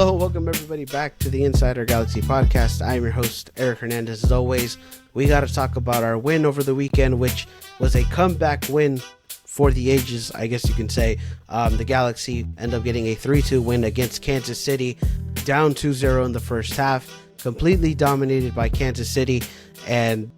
Hello, welcome everybody back to the Insider Galaxy podcast. I'm your host, Eric Hernandez. As always, we got to talk about our win over the weekend, which was a comeback win for the ages, I guess you can say. The Galaxy end up getting a 3-2 win against Kansas City, down 2-0 in the first half, completely dominated by Kansas City, and,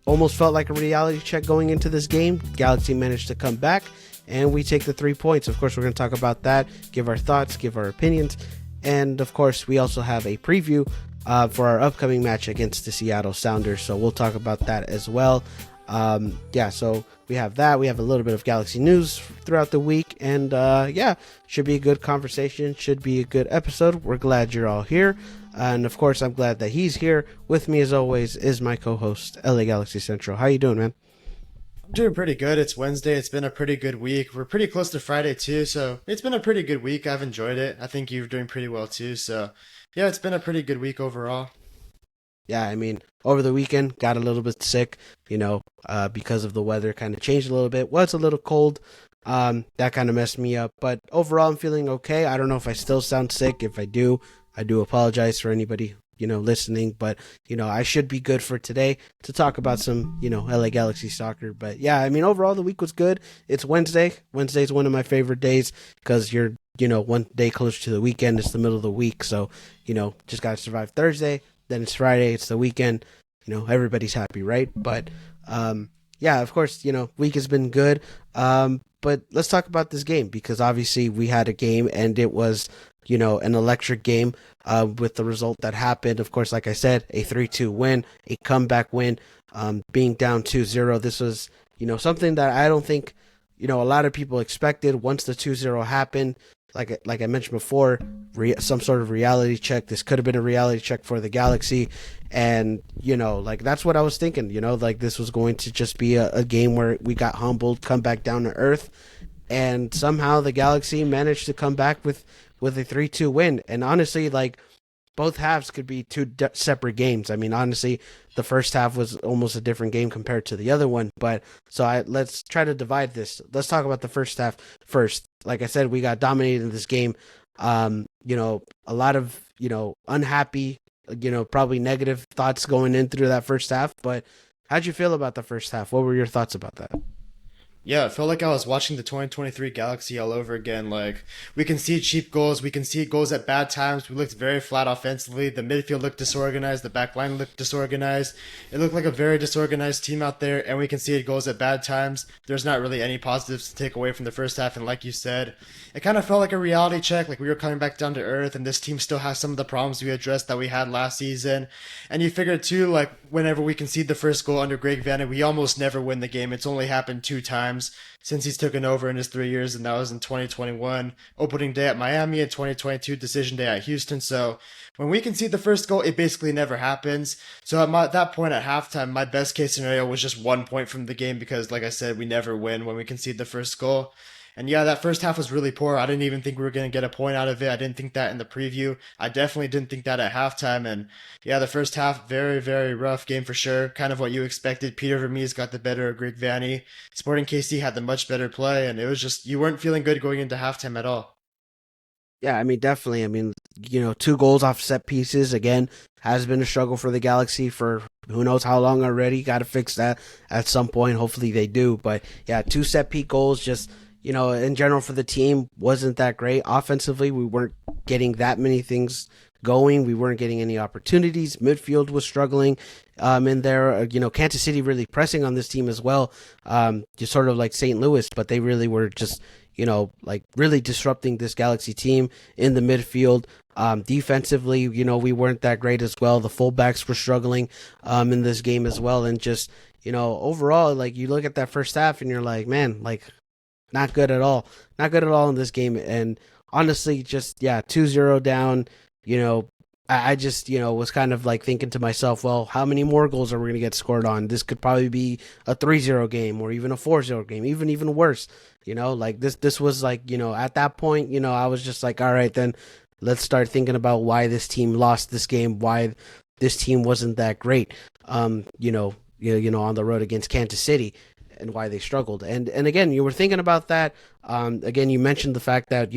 almost felt like a reality check going into this game. Galaxy managed to come back, and we take the 3 points. Of course, we're going to talk about that, give our thoughts, give our opinions, and of course, we also have a preview for our upcoming match against the Seattle Sounders, so we'll talk about that as well. So we have that. We have a little bit of Galaxy news throughout the week, and should be a good conversation, should be a good episode. We're glad you're all here, and of course, I'm glad that he's here. With me, as always, is my co-host, LA Galaxy Central. How you doing, man? I'm doing pretty good. It's Wednesday. It's been a pretty good week. We're pretty close to Friday too, so it's been a pretty good week. I've enjoyed it. I think you're doing pretty well too, so yeah, it's been a pretty good week overall. Yeah, I mean, over the weekend, got a little bit sick, because of the weather kind of changed a little bit. Was a little cold. That kind of messed me up. But overall, I'm feeling okay. I don't know if I still sound sick. If I do apologize for anybody, listening. But, I should be good for today to talk about some, LA Galaxy soccer. But yeah, I mean, overall, the week was good. It's Wednesday. Wednesday is one of my favorite days because you're, one day closer to the weekend. It's the middle of the week. So, just got to survive Thursday. Then it's Friday, it's the weekend, everybody's happy, right? But, of course, week has been good. But let's talk about this game because obviously we had a game and it was, an electric game with the result that happened. Of course, like I said, a 3-2 win, a comeback win, being down 2-0. This was, something that I don't think, a lot of people expected once the 2-0 happened. Like I mentioned before, some sort of reality check. This could have been a reality check for the Galaxy. And, that's what I was thinking, this was going to just be a game where we got humbled, come back down to earth. And somehow the Galaxy managed to come back with a 3-2 win. And honestly, both halves could be two separate games. I mean, honestly, the first half was almost a different game compared to the other one. But let's try to divide this. Let's talk about the first half first. Like I said, we got dominated in this game. A lot of, unhappy, probably negative thoughts going in through that first half. But how'd you feel about the first half? What were your thoughts about that? Yeah, it felt like I was watching the 2023 Galaxy all over again. We concede cheap goals. We concede goals at bad times. We looked very flat offensively. The midfield looked disorganized. The back line looked disorganized. It looked like a very disorganized team out there, and we conceded goals at bad times. There's not really any positives to take away from the first half, and like you said, it kind of felt like a reality check, like we were coming back down to earth, and this team still has some of the problems we addressed that we had last season. And you figure, too, whenever we concede the first goal under Greg Vanny, we almost never win the game. It's only happened 2 times since he's taken over in his 3 years, and that was in 2021 opening day at Miami and 2022 decision day at Houston. So when we concede the first goal, it basically never happens. So at that point at halftime, my best case scenario was just 1 point from the game because, like I said, we never win when we concede the first goal. And yeah, that first half was really poor. I didn't even think we were going to get a point out of it. I didn't think that in the preview. I definitely didn't think that at halftime. And yeah, the first half, very, very rough game for sure. Kind of what you expected. Peter Vermees got the better of Greg Vanny. Sporting KC had the much better play. And it was just, you weren't feeling good going into halftime at all. Yeah, I mean, definitely. I mean, 2 goals off set pieces, again, has been a struggle for the Galaxy for who knows how long already. Got to fix that at some point. Hopefully they do. But yeah, 2 set piece goals just... in general for the team wasn't that great. Offensively, we weren't getting that many things going. We weren't getting any opportunities. Midfield was struggling in there. Kansas City really pressing on this team as well, just sort of like St. Louis, but they really were just, really disrupting this Galaxy team in the midfield. Defensively, we weren't that great as well. The fullbacks were struggling in this game as well. And just, overall, you look at that first half and you're like, man, not good at all. Not good at all in this game. And honestly, just, 2-0 down, I just, was kind of thinking to myself, well, how many more goals are we going to get scored on? This could probably be a 3-0 game or even a 4-0 game, even worse. This was at that point, I was just like, all right, then let's start thinking about why this team lost this game, why this team wasn't that great, on the road against Kansas City. And why they struggled. And again, you were thinking about that. Again, you mentioned the fact that,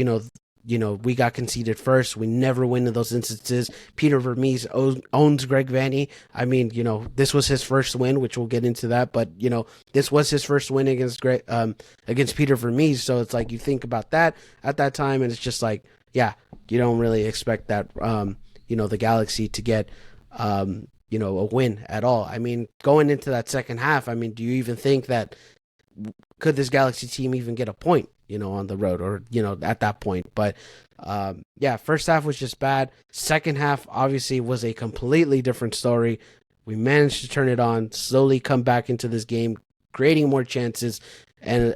we got conceded first. We never win in those instances. Peter Vermees owns Greg Vanney. I mean, this was his first win, which we'll get into that. But this was his first win against Peter Vermees. So it's like you think about that at that time, and it's just like, yeah, you don't really expect that. The Galaxy to get a win at all. I mean, going into that second half, I mean, do you even think that could this Galaxy team even get a point, on the road or, at that point? But yeah, first half was just bad. Second half obviously was a completely different story. We managed to turn it on, slowly come back into this game, creating more chances. And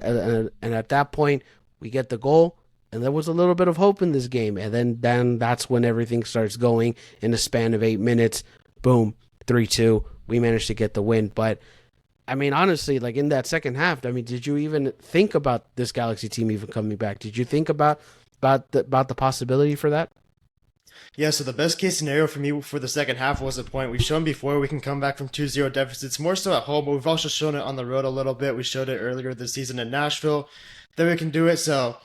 at that point, we get the goal. And there was a little bit of hope in this game. And then that's when everything starts going in a span of 8 minutes. Boom, 3-2. We managed to get the win. But, I mean, honestly, like in that second half, I mean, did you even think about this Galaxy team even coming back? Did you think about the possibility for that? Yeah, so the best case scenario for me for the second half was a point. We've shown before we can come back from 2-0 deficits, more so at home, but we've also shown it on the road a little bit. We showed it earlier this season in Nashville that we can do it. So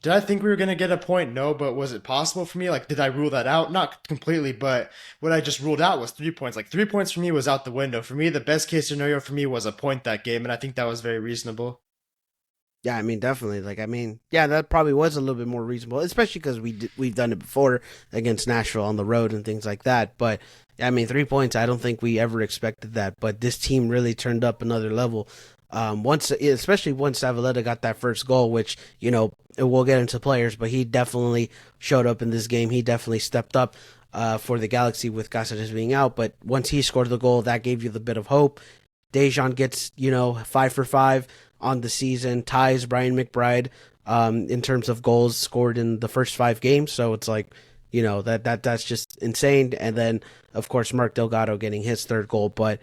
did I think we were going to get a point? No, but was it possible for me? Like, did I rule that out? Not completely, but what I just ruled out was 3 points. Like, 3 points for me was out the window. For me, the best case scenario for me was a point that game, and I think that was very reasonable. Yeah, I mean, definitely. Like, I mean, yeah, that probably was a little bit more reasonable, especially because we've done it before against Nashville on the road and things like that. But I mean, 3 points, I don't think we ever expected that. But this team really turned up another level. Especially once Zavaleta got that first goal, which we'll get into players, but he definitely showed up in this game. He definitely stepped up for the Galaxy with Cáceres being out. But once he scored the goal, that gave you the bit of hope. Dejan gets 5 for 5 on the season, ties Brian McBride in terms of goals scored in the first 5 games. So it's like, that's just insane. And then, of course, Mark Delgado getting his third goal. But,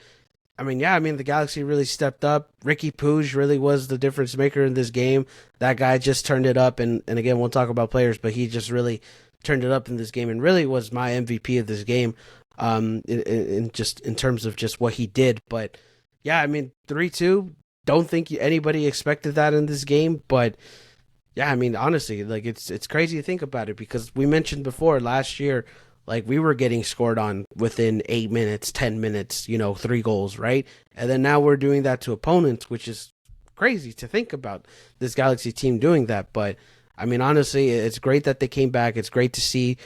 I mean, yeah, the Galaxy really stepped up. Ricky Puig really was the difference maker in this game. That guy just turned it up. And again, we'll talk about players, but he just really turned it up in this game and really was my MVP of this game in terms of just what he did. But, yeah, I mean, 3-2. Don't think anybody expected that in this game, but yeah, I mean, honestly, like it's crazy to think about it because we mentioned before last year, like we were getting scored on within 8 minutes, 10 minutes, 3 goals, right? And then now we're doing that to opponents, which is crazy to think about this Galaxy team doing that. But I mean, honestly, it's great that they came back. It's great to see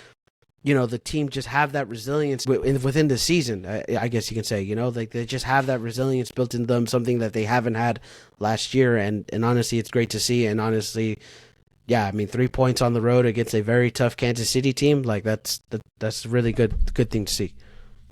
the team just have that resilience within the season. I guess you can say, like they just have that resilience built in them, something that they haven't had last year. And honestly, it's great to see. And honestly, yeah, I mean, 3 points on the road against a very tough Kansas City team, like that's a really good thing to see.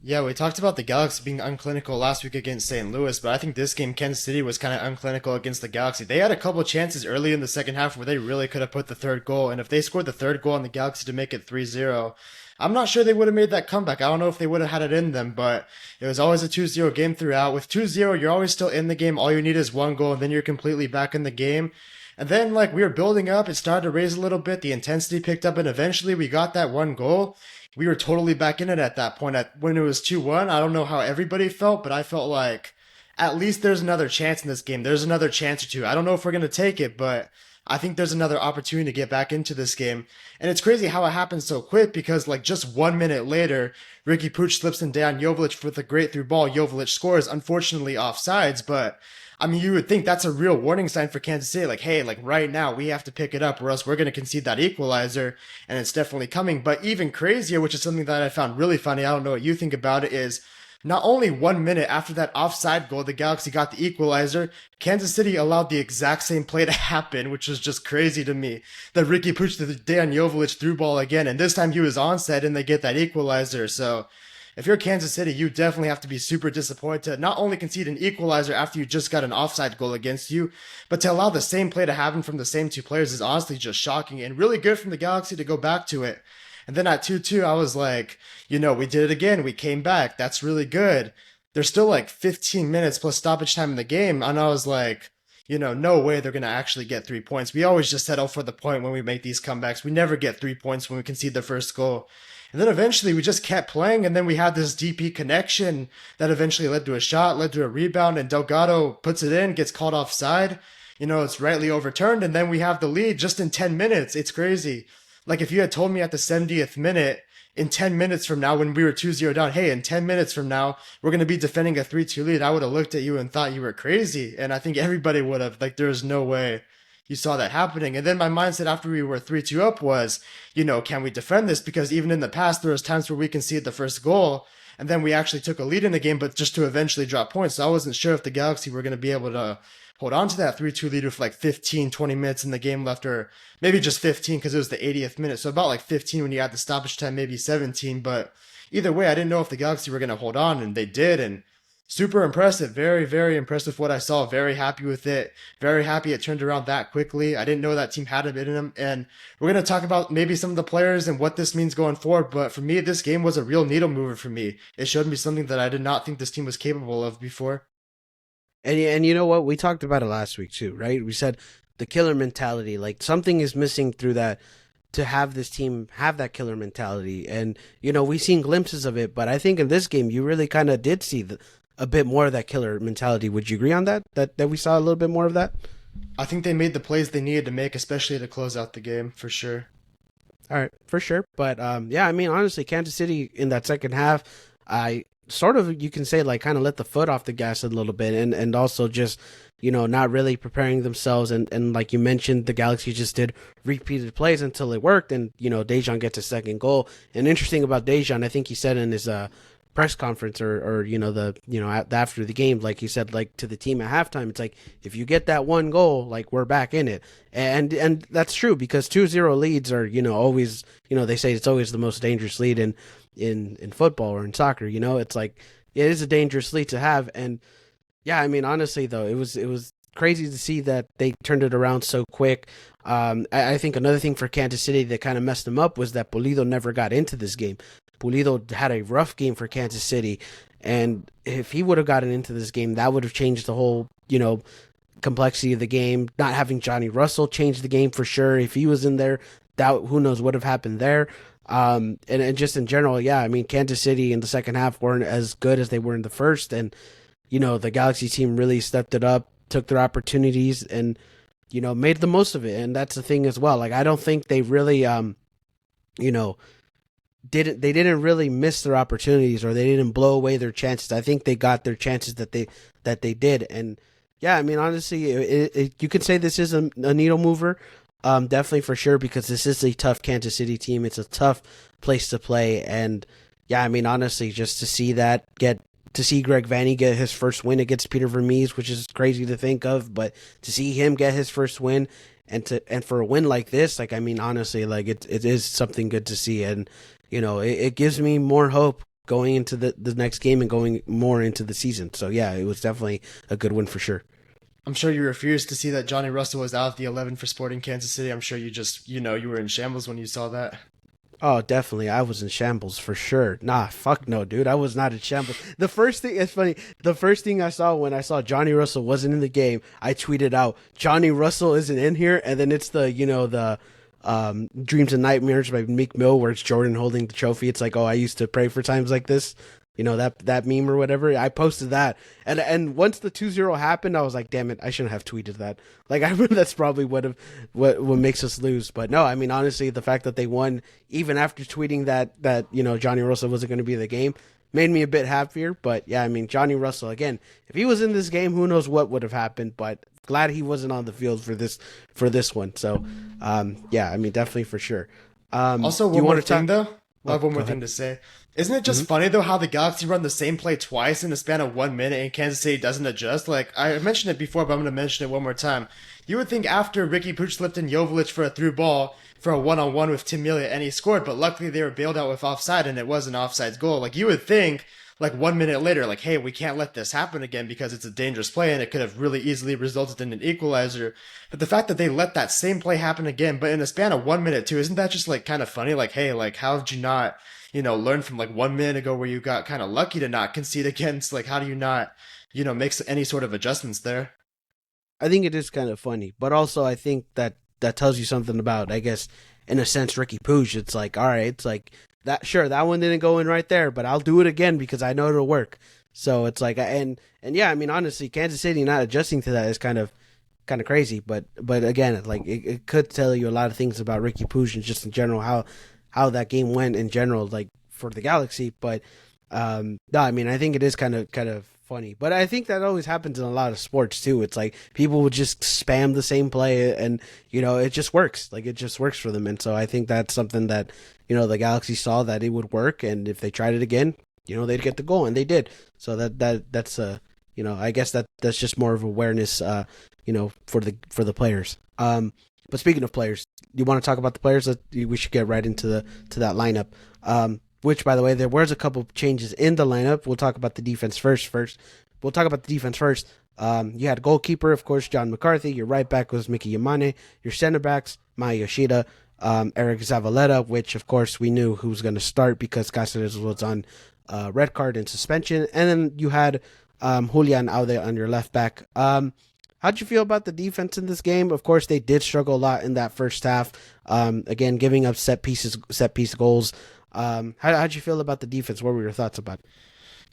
Yeah, we talked about the Galaxy being unclinical last week against St. Louis, but I think this game, Kansas City, was kind of unclinical against the Galaxy. They had a couple of chances early in the second half where they really could have put the third goal, and if they scored the third goal on the Galaxy to make it 3-0, I'm not sure they would have made that comeback. I don't know if they would have had it in them, but it was always a 2-0 game throughout. With 2-0, you're always still in the game. All you need is one goal, and then you're completely back in the game. And then, like, we were building up. It started to raise a little bit. The intensity picked up, and eventually we got that one goal. We were totally back in it at that point. When it was 2-1, I don't know how everybody felt, but I felt like at least there's another chance in this game. There's another chance or two. I don't know if we're going to take it, but I think there's another opportunity to get back into this game. And it's crazy how it happened so quick because, like, just 1 minute later, Ricky Puig slips in Dejan Joveljic with a great through ball. Joveljic scores, unfortunately offsides, but I mean, you would think that's a real warning sign for Kansas City. Like, hey, like right now we have to pick it up or else we're going to concede that equalizer, and it's definitely coming. But even crazier, which is something that I found really funny, I don't know what you think about it, is not only 1 minute after that offside goal, the Galaxy got the equalizer, Kansas City allowed the exact same play to happen, which was just crazy to me. That Ricky Puig to the Dejan Joveljic through ball again, and this time he was onside and they get that equalizer. So if you're Kansas City, you definitely have to be super disappointed to not only concede an equalizer after you just got an offside goal against you, but to allow the same play to happen from the same two players is honestly just shocking and really good from the Galaxy to go back to it. And then at 2-2, I was like, we did it again. We came back. That's really good. There's still like 15 minutes plus stoppage time in the game. And I was like, no way they're going to actually get 3 points. We always just settle for the point when we make these comebacks. We never get 3 points when we concede the first goal. And then eventually we just kept playing, and then we had this DP connection that eventually led to a shot, led to a rebound, and Delgado puts it in, gets called offside. It's rightly overturned, and then we have the lead just in 10 minutes. It's crazy. Like if you had told me at the 70th minute, in 10 minutes from now when we were 2-0 down, hey, in 10 minutes from now we're going to be defending a 3-2 lead, I would have looked at you and thought you were crazy. And I think everybody would have. Like there's no way you saw that happening. And then my mindset after we were 3-2 up was, can we defend this? Because even in the past there was times where we conceded the first goal and then we actually took a lead in the game, but just to eventually drop points. So I wasn't sure if the Galaxy were going to be able to hold on to that 3-2 lead with like 15, 20 minutes in the game left, or maybe just 15 because it was the 80th minute. So about like 15 when you add the stoppage time, maybe 17. But either way, I didn't know if the Galaxy were going to hold on, and they did. And super impressive. Very, very impressed with what I saw. Very happy with it. Very happy it turned around that quickly. I didn't know that team had a bit in them. And we're going to talk about maybe some of the players and what this means going forward. But for me, this game was a real needle mover for me. It showed me something that I did not think this team was capable of before. And you know what? We talked about it last week too, right? We said the killer mentality, like something is missing through that to have this team have that killer mentality. And we've seen glimpses of it, but I think in this game you really kind of did see a bit more of that killer mentality. Would you agree on that? That we saw a little bit more of that? I think they made the plays they needed to make, especially to close out the game, for sure. All right, for sure. But yeah, I mean, honestly, Kansas City in that second half, I sort of, you can say, like kind of let the foot off the gas a little bit, and also just not really preparing themselves, and like you mentioned, the Galaxy just did repeated plays until it worked, and Dejan gets a second goal. And interesting about Dejan, I think he said in his press conference or after the game, like he said, like to the team at halftime, it's like if you get that one goal, like we're back in it. And that's true, because 2-0 leads are always, they say it's always the most dangerous lead in football or in soccer. It's like it is a dangerous lead to have. And yeah, I mean, honestly though, it was crazy to see that they turned it around so quick. I think another thing for Kansas City that kind of messed them up was that Pulido never got into this game. Pulido had a rough game for Kansas City, and if he would have gotten into this game, that would have changed the whole, complexity of the game. Not having Johnny Russell changed the game for sure. If he was in there, that who knows what would have happened there. And just in general, yeah, I mean, Kansas City in the second half weren't as good as they were in the first, and the Galaxy team really stepped it up, took their opportunities, and made the most of it. And that's the thing as well. Like I don't think they really you know didn't really miss their opportunities, or they didn't blow away their chances. I think they got their chances that they did. And yeah, I mean, honestly, you could say this is a needle mover, definitely for sure, because this is a tough Kansas City team. It's a tough place to play, and yeah, I mean, honestly, just to see Greg Vanney get his first win against Peter Vermees, which is crazy to think of, but to see him get his first win, and for a win like this, like I mean, honestly, like it is something good to see. And it gives me more hope going into the next game and going more into the season. So yeah, it was definitely a good win for sure. I'm sure you refused to see that Johnny Russell was out of the 11 for Sporting Kansas City. I'm sure you just, you were in shambles when you saw that. Oh, definitely. I was in shambles for sure. Nah, fuck no, dude. I was not in shambles. The first thing, it's funny. The first thing I saw when I saw Johnny Russell wasn't in the game, I tweeted out, Johnny Russell isn't in here. And then it's the Dreams and Nightmares by Meek Mill, where it's Jordan holding the trophy. It's like, oh, I used to pray for times like this. That meme or whatever. I posted that. And once the 2-0 happened, I was like, damn it, I shouldn't have tweeted that. Like, I that's probably what makes us lose. But no, I mean, honestly, the fact that they won, even after tweeting that Johnny Russell wasn't going to be in the game, made me a bit happier. But yeah, I mean, Johnny Russell, again, if he was in this game, who knows what would have happened. But glad he wasn't on the field for this one. So yeah, I mean, definitely for sure. Also, do you one want more to talk? thing though. I Oh, have one go more thing ahead. to say. Isn't it just funny though how the Galaxy run the same play twice in the span of 1 minute and Kansas City doesn't adjust? Like I mentioned it before, but I'm going to mention it one more time. You would think after Ricky Puig slipped in Jovic for a through ball for a one-on-one with Tim Melia and he scored, but luckily they were bailed out with offside and it was an offsides goal. Like you would think, like 1 minute later, like, hey, we can't let this happen again because it's a dangerous play and it could have really easily resulted in an equalizer. But the fact that they let that same play happen again, but in a span of 1 minute too, isn't that just like kind of funny? Like, hey, like how did you not, learn from like 1 minute ago where you got kind of lucky to not concede against? Like, how do you not, make any sort of adjustments there? I think it is kind of funny, but also I think that tells you something about, I guess, in a sense, Ricky Puig. It's like, all right, it's like that. Sure, that one didn't go in right there, but I'll do it again because I know it'll work. So it's like, and yeah, I mean, honestly, Kansas City not adjusting to that is kind of kind of crazy. But again, like it could tell you a lot of things about Ricky Puig and just in general how that game went in general, like for the Galaxy. But no, I mean, I think it is kind of funny. But I think that always happens in a lot of sports too. It's like people would just spam the same play, and it just works. Like it just works for them. And so I think that's something that the Galaxy saw that it would work, and if they tried it again, they'd get the goal, and they did. So that's I guess that's just more of awareness, for the players. But speaking of players, you want to talk about the players? We should get right into that lineup. Which, by the way, there was a couple changes in the lineup. We'll talk about the defense first. We'll talk about the defense first. You had goalkeeper, of course, John McCarthy. Your right back was Mickey Yamane. Your center backs, Maya Yoshida, Eric Zavaleta, which, of course, we knew who was going to start because Cáceres was on red card and suspension. And then you had Julian Aude on your left back. How'd you feel about the defense in this game? Of course, they did struggle a lot in that first half. Again, giving up set piece goals. How'd you feel about the defense? What were your thoughts about it?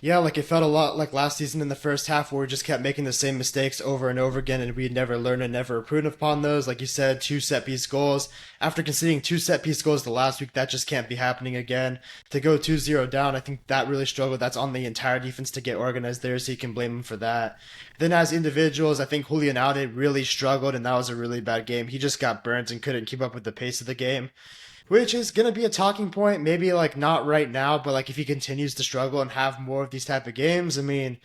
Yeah, like it felt a lot like last season in the first half where we just kept making the same mistakes over and over again and we'd never learn and never improve upon those. Like you said, two set piece goals. After conceding two set piece goals the last week, that just can't be happening again. To go 2-0 down, I think that really struggled. That's on the entire defense to get organized there, so you can blame them for that. Then as individuals, I think Julian Alde really struggled and that was a really bad game. He just got burnt and couldn't keep up with the pace of the game, which is going to be a talking point, maybe like not right now, but like if he continues to struggle and have more of these type of games. I mean,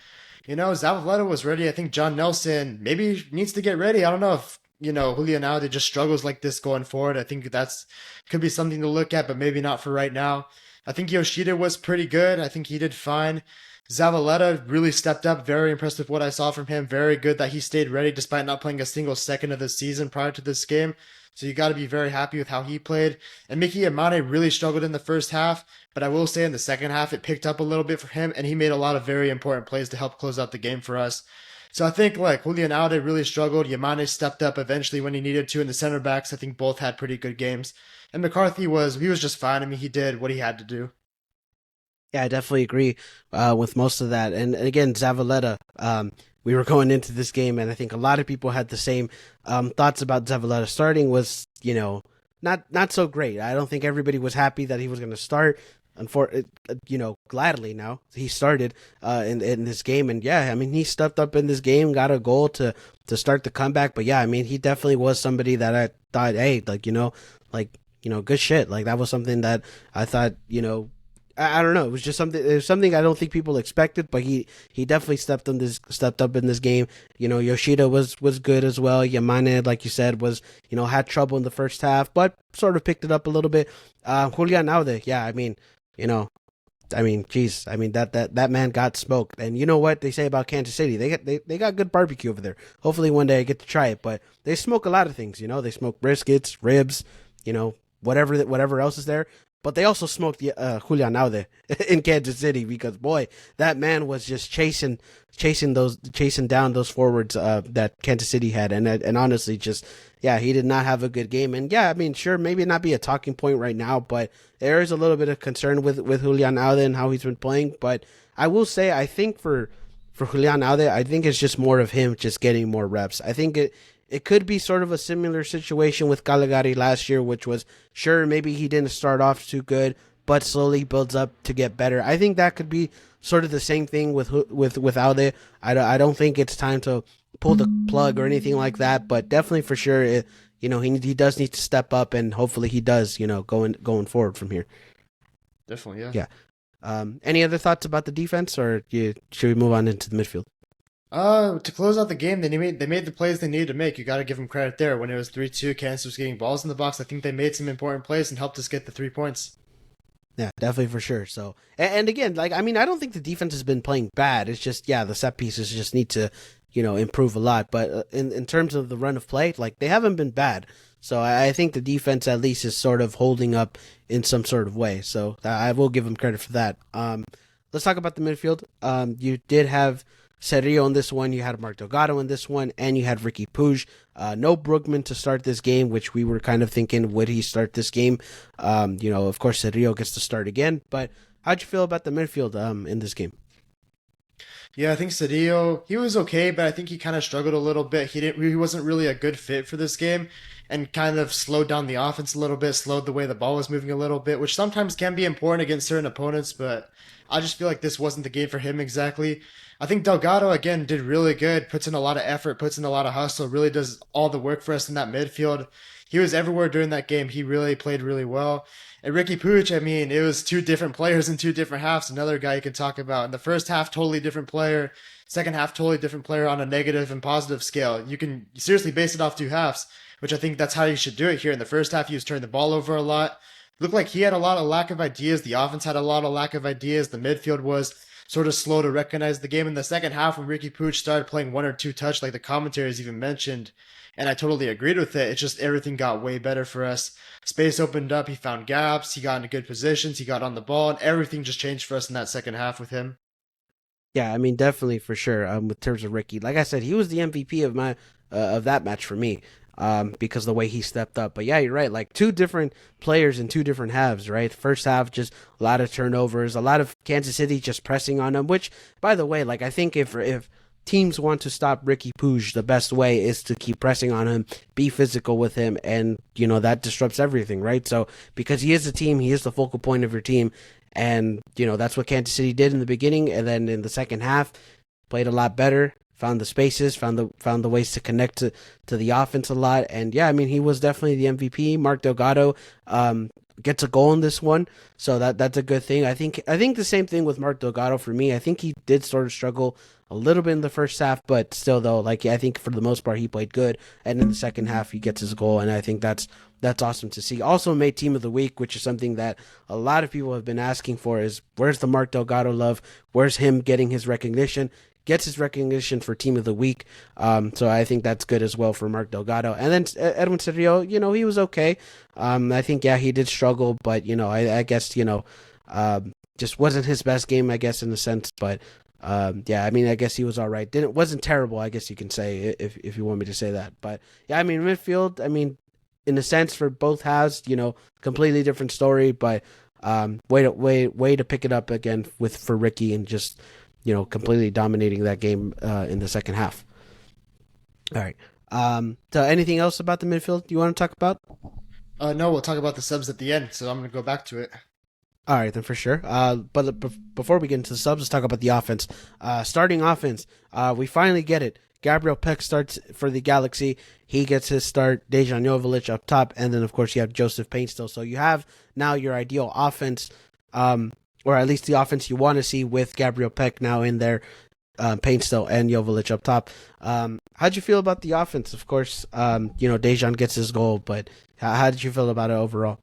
Zavaleta was ready. I think John Nelson maybe needs to get ready. I don't know if, Julian Alde just struggles like this going forward. I think that's could be something to look at, but maybe not for right now. I think Yoshida was pretty good. I think he did fine. Zavaleta really stepped up. Very impressed with what I saw from him. Very good that he stayed ready despite not playing a single second of the season prior to this game. So you got to be very happy with how he played. And Mickey Amane really struggled in the first half, but I will say in the second half it picked up a little bit for him, and he made a lot of very important plays to help close out the game for us. So I think like Julian Alde really struggled. Yamane stepped up eventually when he needed to, and the center backs I think both had pretty good games. And McCarthy was just fine. I mean, he did what he had to do. Yeah, I definitely agree with most of that. And again, Zavaleta, we were going into this game, and I think a lot of people had the same thoughts about Zavaleta starting. Was not so great. I don't think everybody was happy that he was going to start. Gladly now he started in this game, and yeah, I mean he stepped up in this game, got a goal to start the comeback. But yeah, I mean he definitely was somebody that I thought, hey, good shit. Like that was something that I thought, I don't know. It was just something. It was something I don't think people expected, but he definitely stepped up in this game. Yoshida was good as well. Yamane, like you said, was had trouble in the first half, but sort of picked it up a little bit. Julian Aude, yeah, geez, I mean that man got smoked. And you know what they say about Kansas City? They got good barbecue over there. Hopefully one day I get to try it. But they smoke a lot of things. They smoke briskets, ribs, whatever else is there. But they also smoked Julian Aude in Kansas City because boy, that man was just chasing down those forwards that Kansas City had, and honestly, just yeah, he did not have a good game. And yeah, I mean, sure, maybe not be a talking point right now, but there is a little bit of concern with Julian Aude and how he's been playing. But I will say, I think for Julian Aude, I think it's just more of him just getting more reps. I think it could be sort of a similar situation with Caligari last year, which was, sure, maybe he didn't start off too good, but slowly builds up to get better. I think that could be sort of the same thing with Aude. I don't think it's time to pull the plug or anything like that, but definitely for sure, he does need to step up, and hopefully he does, going forward from here. Definitely, yeah. Yeah. Any other thoughts about the defense, or should we move on into the midfield? To close out the game, they made the plays they needed to make. You got to give them credit there. When it was 3-2, Kansas was getting balls in the box. I think they made some important plays and helped us get the 3 points. Yeah, definitely for sure. So, and again, I don't think the defense has been playing bad. It's just, yeah, the set pieces just need to, improve a lot. But in terms of the run of play, they haven't been bad. So I think the defense at least is sort of holding up in some sort of way. So I will give them credit for that. Let's talk about the midfield. You did have Cerrillo in this one, you had Mark Delgado in this one, and you had Ricky Puig. No Brugman to start this game, which we were kind of thinking, would he start this game? Of course, Cerrillo gets to start again. But how'd you feel about the midfield in this game? Yeah, I think Cedillo, he was okay, but I think he kind of struggled a little bit. He wasn't really a good fit for this game and kind of slowed down the offense a little bit, slowed the way the ball was moving a little bit, which sometimes can be important against certain opponents, but I just feel like this wasn't the game for him exactly. I think Delgado again did really good, puts in a lot of effort, puts in a lot of hustle, really does all the work for us in that midfield. He was everywhere during that game. He really played really well. And Ricky Pooch, I mean, it was two different players in two different halves. Another guy you can talk about. In the first half, totally different player. Second half, totally different player on a negative and positive scale. You can seriously base it off two halves, which I think that's how you should do it here. In the first half, he was turning the ball over a lot. Looked like he had a lot of lack of ideas. The offense had a lot of lack of ideas. The midfield was sort of slow to recognize the game. In the second half, when Ricky Pooch started playing one or two touch, like the commentaries even mentioned, and I totally agreed with it. It's just everything got way better for us. Space opened up. He found gaps. He got into good positions. He got on the ball, and everything just changed for us in that second half with him. Yeah, I mean, definitely for sure. With terms of Ricky, like I said, he was the MVP of my of that match for me. Because of the way he stepped up. But yeah, you're right. Like two different players in two different halves, right? First half, just a lot of turnovers, a lot of Kansas City just pressing on him. Which, by the way, like I think if teams want to stop Ricky Puig, the best way is to keep pressing on him, be physical with him, and that disrupts everything, right? So because he is the team, he is the focal point of your team, and that's what Kansas City did in the beginning, and then in the second half, played a lot better. Found the spaces, found the ways to connect to the offense a lot, and yeah, I mean he was definitely the MVP. Mark Delgado gets a goal in this one, so that's a good thing. I think the same thing with Mark Delgado for me. I think he did sort of struggle a little bit in the first half, but still though, like yeah, I think for the most part he played good, and in the second half he gets his goal, and I think that's awesome to see. Also made Team of the Week, which is something that a lot of people have been asking for. Is where's the Mark Delgado love? Where's him getting his recognition? Gets his recognition for Team of the Week. So I think that's good as well for Mark Delgado. And then Edwin Cerrillo, he was okay. I think, yeah, he did struggle, but, I guess, just wasn't his best game, I guess, in a sense. But, yeah, I mean, I guess he was all right. Wasn't terrible, I guess you can say, if you want me to say that. But, yeah, I mean, midfield, I mean, in a sense, for both halves, completely different story, but way to pick it up again for Ricky and just completely dominating that game in the second half. All right. So anything else about the midfield you want to talk about? No, we'll talk about the subs at the end, so I'm going to go back to it. All right, then for sure. But before we get into the subs, let's talk about the offense. Starting offense, we finally get it. Gabriel Peck starts for the Galaxy. He gets his start. Dejan Joveljic up top, and then of course you have Joseph Payne still. So you have now your ideal offense, or at least the offense you want to see with Gabriel Peck now in there, Payne still and Joveljic up top. How'd you feel about the offense? Of course, Dejan gets his goal, but how did you feel about it overall?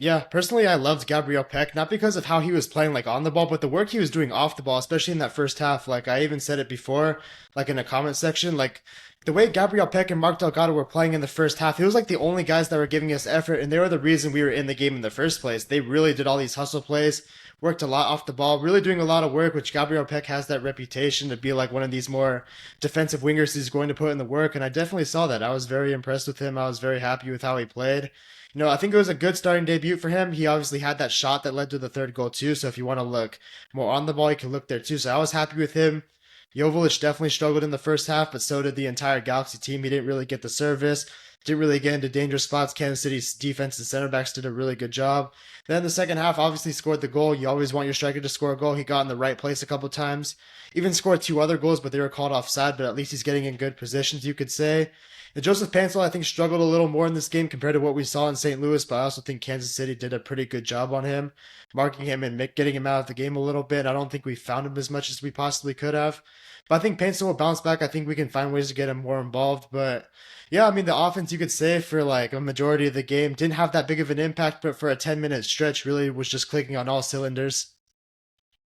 Yeah, personally, I loved Gabriel Peck, not because of how he was playing like on the ball, but the work he was doing off the ball, especially in that first half. Like I even said it before, like in a comment section, like the way Gabriel Peck and Mark Delgado were playing in the first half, it was like the only guys that were giving us effort, and they were the reason we were in the game in the first place. They really did all these hustle plays, worked a lot off the ball, really doing a lot of work, which Gabriel Peck has that reputation to be like one of these more defensive wingers who's going to put in the work, and I definitely saw that. I was very impressed with him. I was very happy with how he played. I think it was a good starting debut for him. He obviously had that shot that led to the third goal too. So if you want to look more on the ball, you can look there too. So I was happy with him. Joveljic definitely struggled in the first half, but so did the entire Galaxy team. He didn't really get the service, didn't really get into dangerous spots. Kansas City's defense and center backs did a really good job. Then the second half, obviously scored the goal. You always want your striker to score a goal. He got in the right place a couple times. Even scored two other goals, but they were called offside. But at least he's getting in good positions, you could say. And Joseph Pansel, I think, struggled a little more in this game compared to what we saw in St. Louis, but I also think Kansas City did a pretty good job on him, marking him and getting him out of the game a little bit. I don't think we found him as much as we possibly could have. But I think Pansel will bounce back. I think we can find ways to get him more involved. But yeah, I mean, the offense, you could say, for like a majority of the game didn't have that big of an impact, but for a 10-minute stretch, really was just clicking on all cylinders.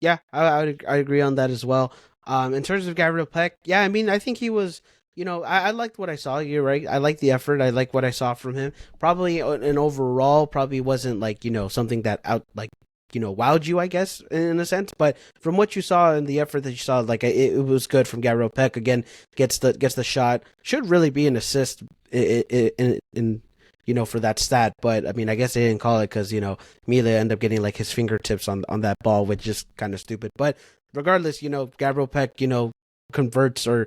Yeah, I agree on that as well. In terms of Gabriel Peck, yeah, I mean, I think he was. I liked what I saw. You're right. I like the effort. I like what I saw from him. Probably an overall, probably wasn't like something that out like wowed you, I guess, in a sense. But from what you saw and the effort that you saw, like it was good from Gabriel Peck. Again, gets the shot. Should really be an assist in for that stat. But I mean, I guess they didn't call it because Mila ended up getting like his fingertips on that ball, which is kind of stupid. But regardless, Gabriel Peck, converts or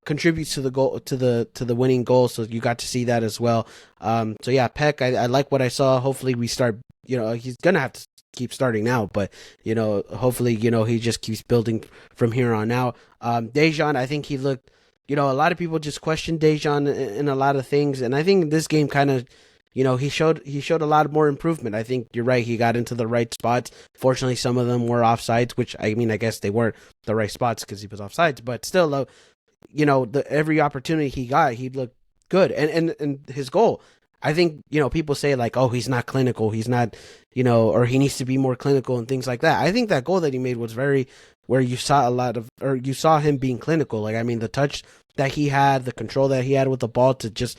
contributes to the goal to the winning goal. So you got to see that as well. So yeah, Peck, I like what I saw. Hopefully we start. He's gonna have to keep starting now, but hopefully he just keeps building from here on out. Dejan, I think he looked. A lot of people just questioned Dejan in a lot of things, and I think this game kind of. He showed a lot more improvement. I think you're right. He got into the right spots. Fortunately, some of them were offsides, which I mean, I guess they weren't the right spots because he was offsides. But still, though, every opportunity he got, he looked good. And his goal, I think, people say like, oh, he's not clinical. He's not, or he needs to be more clinical and things like that. I think that goal that he made was very where you saw him being clinical. Like, I mean, the touch that he had, the control that he had with the ball to just,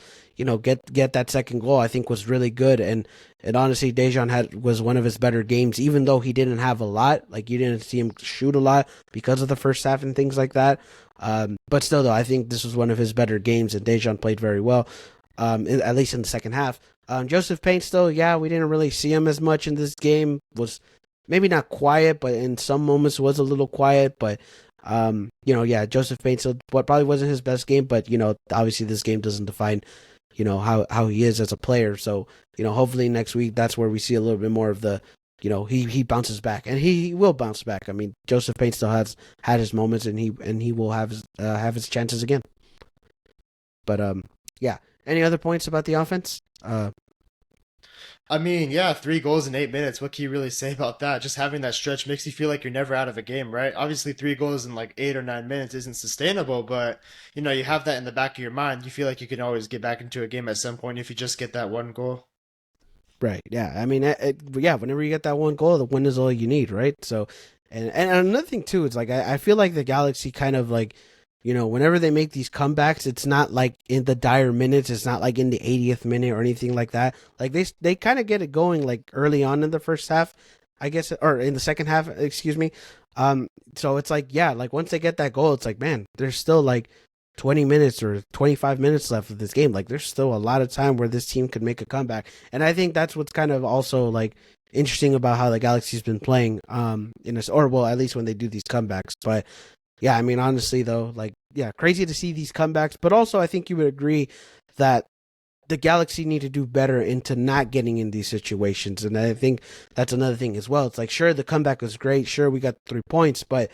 get that second goal, I think was really good. And honestly, Dejan was one of his better games, even though he didn't have a lot. Like, you didn't see him shoot a lot because of the first half and things like that. But still, though, I think this was one of his better games, and Dejan played very well, at least in the second half. Joseph Payne still, yeah, we didn't really see him as much in this game. Was maybe not quiet, but in some moments was a little quiet. But, yeah, Joseph Payne still probably wasn't his best game, but, obviously this game doesn't define, how he is as a player. So, hopefully next week, that's where we see a little bit more of the, he bounces back, and he will bounce back. I mean, Joseph Payne still has had his moments, and he will have his chances again. But yeah. Any other points about the offense? I mean, yeah, 3 goals in 8 minutes. What can you really say about that? Just having that stretch makes you feel like you're never out of a game, right? Obviously, 3 goals in like 8 or 9 minutes isn't sustainable, but you have that in the back of your mind. You feel like you can always get back into a game at some point if you just get that 1 goal. Right. Yeah. I mean, yeah. Whenever you get that one goal, the win is all you need, right? So, and another thing too, it's like I feel like the Galaxy kind of like, whenever they make these comebacks, it's not like in the dire minutes. It's not like in the 80th minute or anything like that. Like they kind of get it going like early on in the first half, I guess, or in the second half, excuse me. So it's like, yeah, like once they get that goal, it's like, man, there's still like 20 minutes or 25 minutes left of this game. Like there's still a lot of time where this team could make a comeback. And I think that's what's kind of also like interesting about how the Galaxy's been playing, in this, or well, at least when they do these comebacks. But yeah, I mean, honestly though, like, yeah, crazy to see these comebacks, but also I think you would agree that the Galaxy need to do better into not getting in these situations. And I think that's another thing as well. It's like, sure, the comeback was great. Sure, we got 3 points, but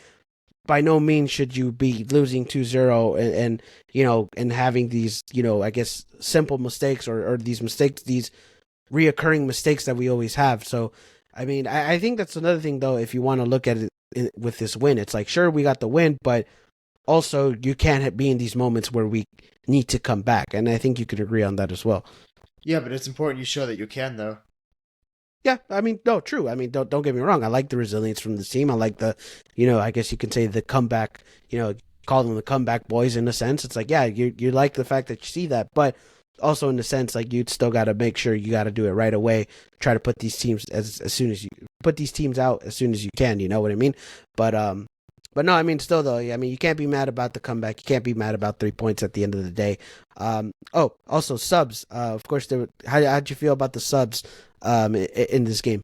by no means should you be losing 2-0 and having these, I guess, simple mistakes or these mistakes, these reoccurring mistakes that we always have. So, I mean, I think that's another thing, though, if you want to look at it with this win. It's like, sure, we got the win, but also you can't be in these moments where we need to come back. And I think you could agree on that as well. Yeah, but it's important you show that you can, though. Yeah, I mean, no, true. I mean, don't get me wrong. I like the resilience from the team. I like the, I guess you can say the comeback, call them the comeback boys in a sense. It's like, yeah, you like the fact that you see that, but also in the sense like you'd still got to make sure you got to do it right away. Try to put these teams as soon as you put these teams out as soon as you can. You know what I mean? But no, I mean, still though, I mean, you can't be mad about the comeback. You can't be mad about 3 points at the end of the day. Also subs. Of course, how'd you feel about the subs? In this game.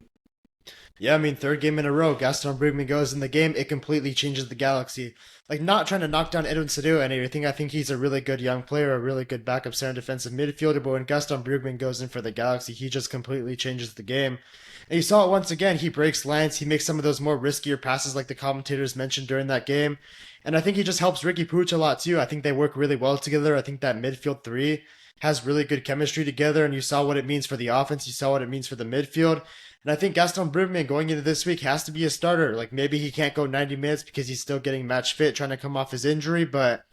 Yeah, I mean, 3rd game in a row, Gaston Brugman goes in the game. It completely changes the Galaxy. Like, not trying to knock down Edwin Sadu and everything. I think he's a really good young player, a really good backup center defensive midfielder. But when Gaston Brugman goes in for the Galaxy, he just completely changes the game. And you saw it once again. He breaks lines. He makes some of those more riskier passes, like the commentators mentioned during that game. And I think he just helps Ricky Puig a lot too. I think they work really well together. I think that midfield 3 has really good chemistry together, and you saw what it means for the offense. You saw what it means for the midfield. And I think Gaston Brugman going into this week has to be a starter. Like, maybe he can't go 90 minutes because he's still getting match fit, trying to come off his injury. But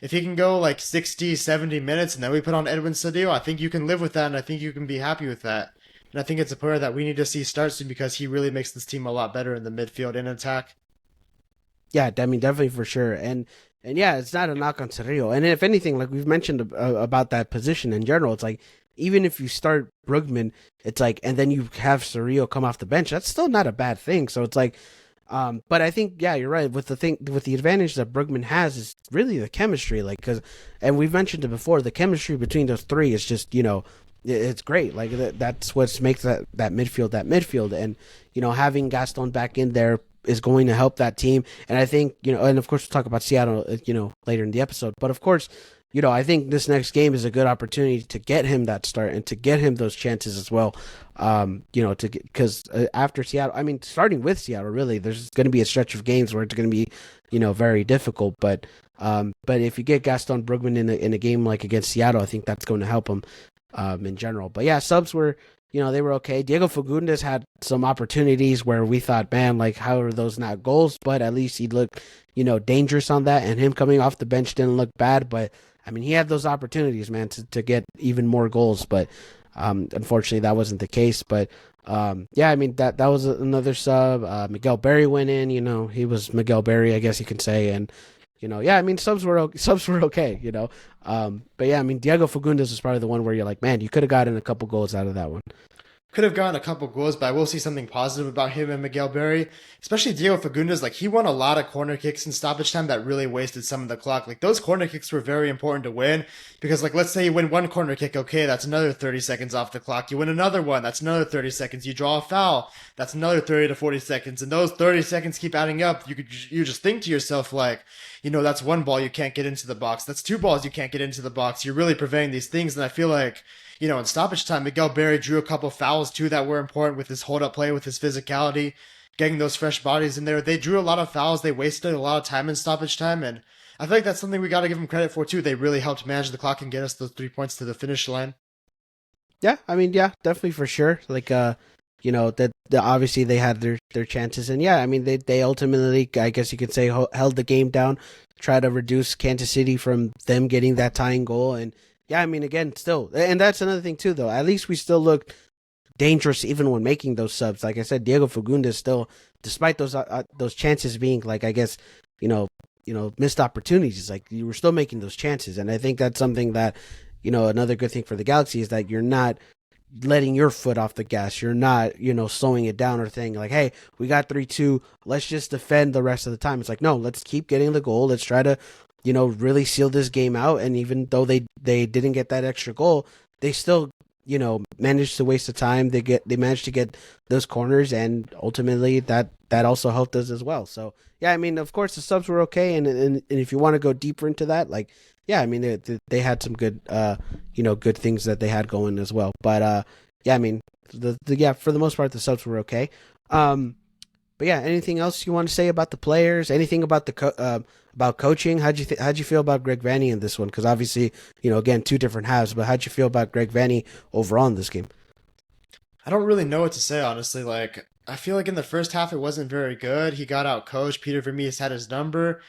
if he can go like 60, 70 minutes, and then we put on Edwin Sadeo, I think you can live with that, and I think you can be happy with that. And I think it's a player that we need to see start soon because he really makes this team a lot better in the midfield and attack. Yeah, I mean, definitely for sure. And yeah, it's not a knock on Cerrillo. And if anything, like we've mentioned about that position in general, it's like, even if you start Brugman, it's like, and then you have Cerrillo come off the bench, that's still not a bad thing. So it's like, but I think, yeah, you're right. With the advantage that Brugman has is really the chemistry. Like, and we've mentioned it before, the chemistry between those 3 is just, it's great. Like that's what makes that midfield. And, having Gaston back in there, is going to help that team. And I think, and of course we'll talk about Seattle, later in the episode. But of course, I think this next game is a good opportunity to get him that start and to get him those chances as well. Because after Seattle, I mean, starting with Seattle, really, there's going to be a stretch of games where it's going to be, very difficult. But if you get Gaston Brugman in a game like against Seattle, I think that's going to help him in general. But yeah, subs were, they were okay. Diego Fagundes had some opportunities where we thought, man, like, how are those not goals? But at least he looked, dangerous on that. And him coming off the bench didn't look bad. But, I mean, he had those opportunities, man, to get even more goals. But unfortunately, that wasn't the case. But yeah, I mean, that was another sub. Miguel Berry went in. He was Miguel Berry, I guess you can say. And, yeah, I mean, subs were okay, but yeah, I mean, Diego Fagundes is probably the one where you're like, man, you could have gotten a couple goals out of that one. Could have gotten a couple goals, but I will see something positive about him and Miguel Berry, especially Diego Fagundes. Like, he won a lot of corner kicks in stoppage time that really wasted some of the clock. Like, those corner kicks were very important to win because, like, let's say you win one corner kick, okay, that's another 30 seconds off the clock. You win another one, that's another 30 seconds. You draw a foul, that's another 30 to 40 seconds. And those 30 seconds keep adding up. You just think to yourself, like, that's one ball you can't get into the box. That's two balls you can't get into the box. You're really preventing these things. And I feel like, in stoppage time, Miguel Berry drew a couple fouls too that were important with his hold-up play, with his physicality, getting those fresh bodies in there. They drew a lot of fouls. They wasted a lot of time in stoppage time, and I feel like that's something we got to give them credit for too. They really helped manage the clock and get us those 3 points to the finish line. Yeah, I mean, yeah, definitely for sure. Like, that obviously they had their chances, and yeah, I mean, they ultimately, I guess you could say, held the game down, try to reduce Kansas City from them getting that tying goal, and yeah, I mean, again, still, and that's another thing too, though. At least we still looked dangerous even when making those subs. Like I said, Diego Fagundes still, despite those chances being like, I guess, missed opportunities, like you were still making those chances, and I think that's something that, another good thing for the Galaxy is that you're not letting your foot off the gas. You're not, slowing it down or saying like, hey, we got 3-2, let's just defend the rest of the time. It's like, no, let's keep getting the goal. Let's try to, really seal this game out. And even though they didn't get that extra goal, they still, managed to waste the time. They managed to get those corners, and ultimately that also helped us as well. So yeah, I mean, of course the subs were okay, and if you want to go deeper into that, like, yeah, I mean, they had some good, good things that they had going as well. But yeah, I mean, yeah, for the most part the subs were okay. But yeah, anything else you want to say about the players? Anything about about coaching? How'd you feel about Greg Vanney in this one? Because obviously, again, two different halves. But how'd you feel about Greg Vanney overall in this game? I don't really know what to say, honestly. Like, I feel like in the first half it wasn't very good. He got out coached. Peter Vermees had his number.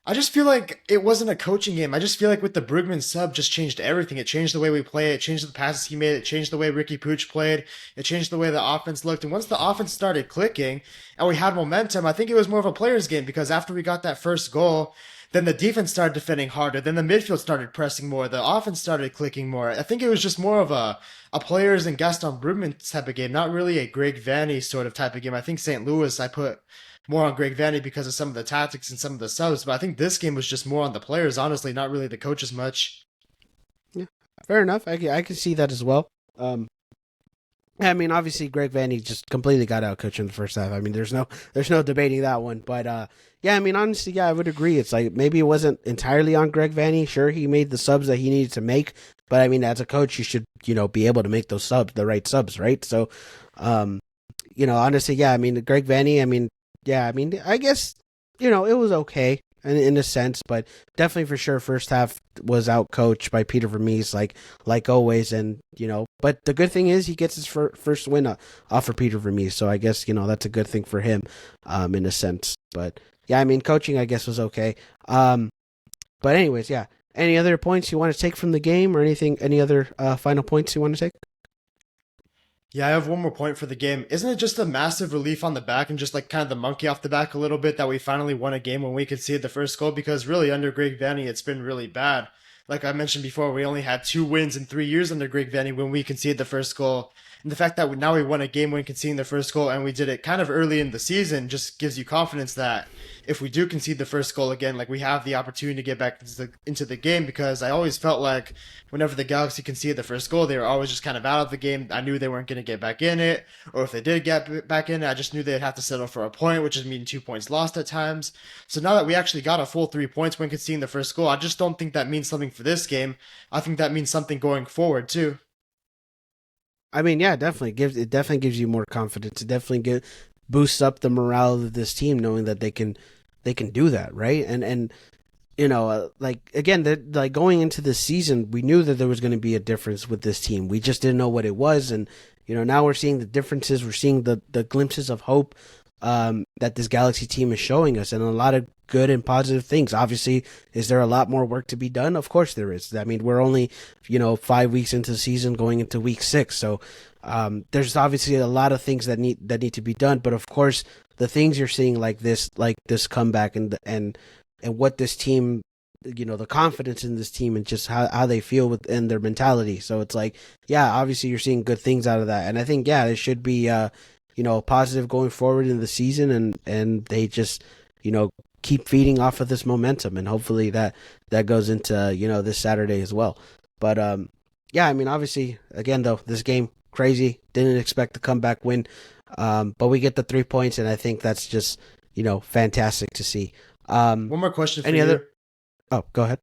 I just feel like it wasn't a coaching game. I just feel like with the Brugman sub just changed everything. It changed the way we play. It changed the passes he made. It changed the way Ricky Pooch played. It changed the way the offense looked. And once the offense started clicking and we had momentum, I think it was more of a player's game because after we got that first goal, then the defense started defending harder. Then the midfield started pressing more. The offense started clicking more. I think it was just more of a players and Gaston Brugman type of game, not really a Greg Vanney sort of type of game. I think St. Louis, I put more on Greg Vanney because of some of the tactics and some of the subs, but I think this game was just more on the players, honestly, not really the coaches much. Yeah, fair enough. I can see that as well. I mean, obviously, Greg Vanney just completely got out coached in the first half. I mean, there's no debating that one. But yeah, I mean, honestly, yeah, I would agree. It's like maybe it wasn't entirely on Greg Vanney. Sure, he made the subs that he needed to make, but I mean, as a coach, you should be able to make those subs, the right subs, right? So, honestly, yeah, I mean, Greg Vanney, I mean, yeah, I mean, I guess it was okay in a sense, but definitely for sure, first half was out coached by Peter Vermees, like always, and but the good thing is he gets his first win off of Peter Vermees, so I guess that's a good thing for him, in a sense. But yeah, I mean, coaching I guess was okay. But anyways, yeah. Any other points you want to take from the game, or anything? Any other final points you want to take? Yeah, I have one more point for the game. Isn't it just a massive relief on the back and just like kind of the monkey off the back a little bit that we finally won a game when we conceded the first goal? Because really under Greg Vanney, it's been really bad. Like I mentioned before, we only had 2 wins in 3 years under Greg Vanney when we conceded the first goal. And the fact that now we won a game when conceding the first goal, and we did it kind of early in the season, just gives you confidence that if we do concede the first goal again, like we have the opportunity to get back into the game. Because I always felt like whenever the Galaxy conceded the first goal, they were always just kind of out of the game. I knew they weren't going to get back in it, or if they did get back in it, I just knew they'd have to settle for a point, which would mean 2 points lost at times. So now that we actually got a full 3 points when conceding the first goal, I just don't think that means something for this game. I think that means something going forward too. I mean, yeah, definitely gives you more confidence. It definitely boosts up the morale of this team, knowing that they can do that, right? And like again, like going into this season, we knew that there was going to be a difference with this team. We just didn't know what it was, and now we're seeing the differences. We're seeing the glimpses of hope that this Galaxy team is showing us, and a lot of good and positive things. Obviously, is there a lot more work to be done? Of course there is. I mean, we're only 5 weeks into the season, going into week 6, so there's obviously a lot of things that need to be done. But of course, the things you're seeing like this comeback and what this team, the confidence in this team and just how they feel within their mentality. So it's like, yeah, obviously you're seeing good things out of that, and I think it should be positive going forward in the season, and they just keep feeding off of this momentum, and hopefully that goes into this Saturday as well. But yeah, I mean, obviously, again though, this game crazy, didn't expect the comeback win, but we get the 3 points, and I think that's just fantastic to see. One more question for Any you. other? Oh, go ahead.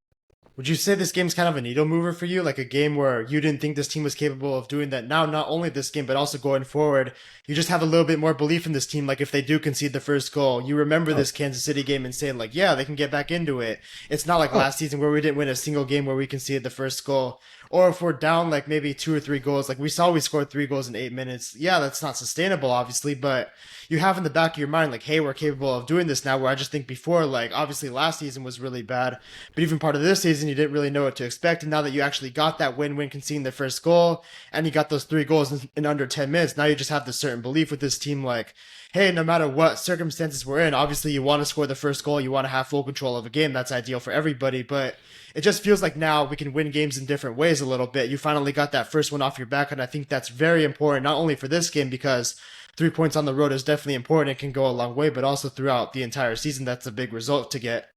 Would you say this game's kind of a needle mover for you? Like a game where you didn't think this team was capable of doing that. Now, not only this game, but also going forward, you just have a little bit more belief in this team. Like if they do concede the first goal, you remember Oh, this Kansas City game and saying like, yeah, they can get back into it. It's not like oh, last season where we didn't win a single game where we conceded the first goal. Or if we're down like maybe 2 or 3 goals, like we scored 3 goals in 8 minutes. Yeah, that's not sustainable, obviously, but you have in the back of your mind like, hey, we're capable of doing this now. Where I just think before, like obviously last season was really bad, but even part of this season, you didn't really know what to expect. And now that you actually got that win conceding the first goal, and you got those 3 goals in under 10 minutes, now you just have this certain belief with this team, like, hey, no matter what circumstances we're in, obviously you want to score the first goal, you want to have full control of a game. That's ideal for everybody, but it just feels like now we can win games in different ways a little bit. You finally got that first one off your back, and I think that's very important, not only for this game, because 3 points on the road is definitely important. It can go a long way, but also throughout the entire season, that's a big result to get.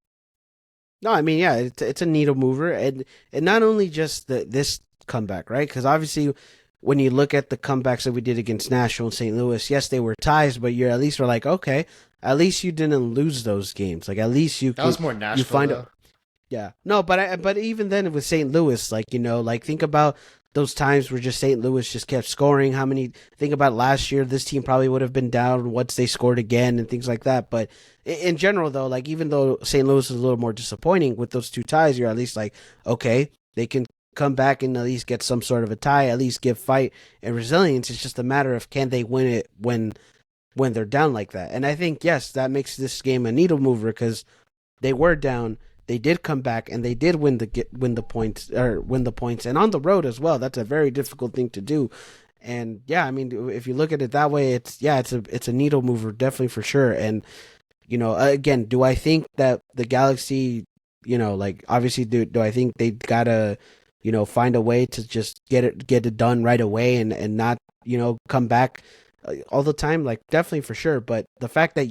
no, I mean, yeah, it's a needle mover, and not only just this comeback, right? Because obviously, when you look at the comebacks that we did against Nashville and St. Louis, yes, they were ties, but you're at least were like, okay, at least you didn't lose those games. Like at least That was more you Nashville, find a though. yeah. No, but even then with St. Louis, like like think about those times where just St. Louis just kept scoring. How many? Think about last year. This team probably would have been down once they scored again and things like that. But in general, though, like even though St. Louis is a little more disappointing with those two ties, you're at least like, okay, they can come back and at least get some sort of a tie. At least give fight and resilience. It's just a matter of can they win it when they're down like that. And I think yes, that makes this game a needle mover because they were down. They did come back and they did win the points and on the road as well. That's a very difficult thing to do. And yeah, I mean, if you look at it that way, it's a needle mover definitely for sure. And again, do I think that the Galaxy, like obviously, do I think they gotta, find a way to just get it done right away and not come back all the time? Like definitely for sure. But the fact that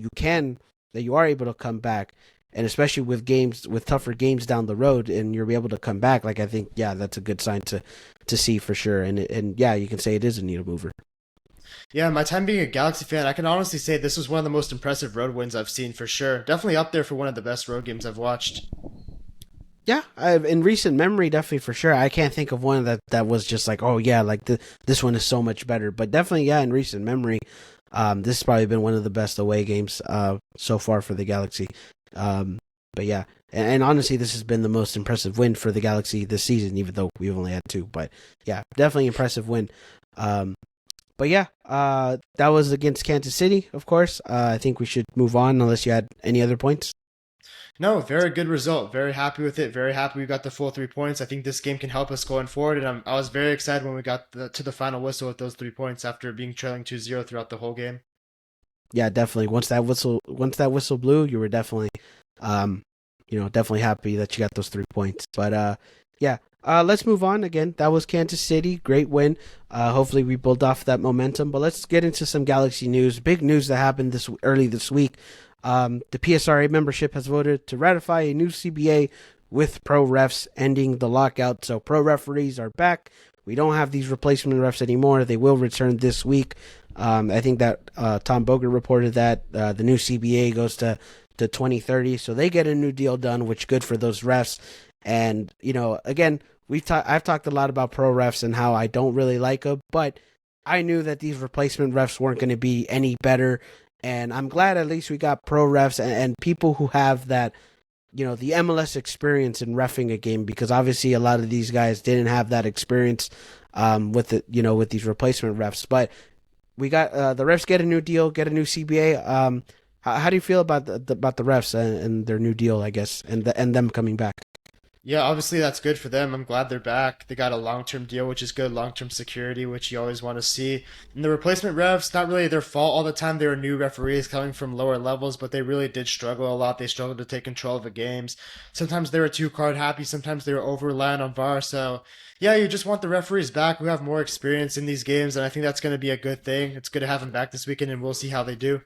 that you are able to come back, and especially with tougher games down the road, and you're able to come back, like I think yeah, that's a good sign to see for sure. And yeah, you can say it is a needle mover. Yeah, my time being a Galaxy fan, I can honestly say this was one of the most impressive road wins I've seen for sure. Definitely up there for one of the best road games I've watched. Yeah, in recent memory, definitely for sure. I can't think of one that was just like, oh yeah, like this one is so much better. But definitely, yeah, in recent memory, this has probably been one of the best away games so far for the Galaxy. Um, but yeah, and honestly, this has been the most impressive win for the Galaxy this season, even though we've only had two. But yeah, definitely impressive win. Um, but yeah, that was against Kansas City, of course. I think we should move on unless you had any other points. No, very good result. Very happy with it. Very happy we got the full 3 points. I think this game can help us going forward, and I was very excited when we got to the final whistle with those 3 points after being trailing 2-0 throughout the whole game. Yeah, definitely. Once that whistle blew, you were definitely, definitely happy that you got those 3 points. But yeah. Let's move on. Again, that was Kansas City. Great win. Hopefully, we build off that momentum. But let's get into some Galaxy news. Big news that happened this early this week. The PSRA membership has voted to ratify a new CBA with pro refs, ending the lockout. So pro referees are back. We don't have these replacement refs anymore. They will return this week. I think that Tom Boger reported that the new CBA goes to 2030, so they get a new deal done, which good for those refs. And again, I've talked a lot about pro refs and how I don't really like them, but I knew that these replacement refs weren't going to be any better, and I'm glad at least we got pro refs and people who have that the MLS experience in refing a game, because obviously a lot of these guys didn't have that experience with the with these replacement refs. But we got the refs get a new deal, get a new CBA. How do you feel about the refs and their new deal, I guess, and them coming back? Yeah, obviously that's good for them. I'm glad they're back. They got a long-term deal, which is good, long-term security, which you always want to see. And the replacement refs, not really their fault all the time. They were new referees coming from lower levels, but they really did struggle a lot. They struggled to take control of the games. Sometimes they were too card happy. Sometimes they were over reliant on VAR. So, yeah, you just want the referees back who have more experience in these games, and I think that's going to be a good thing. It's good to have them back this weekend, and we'll see how they do.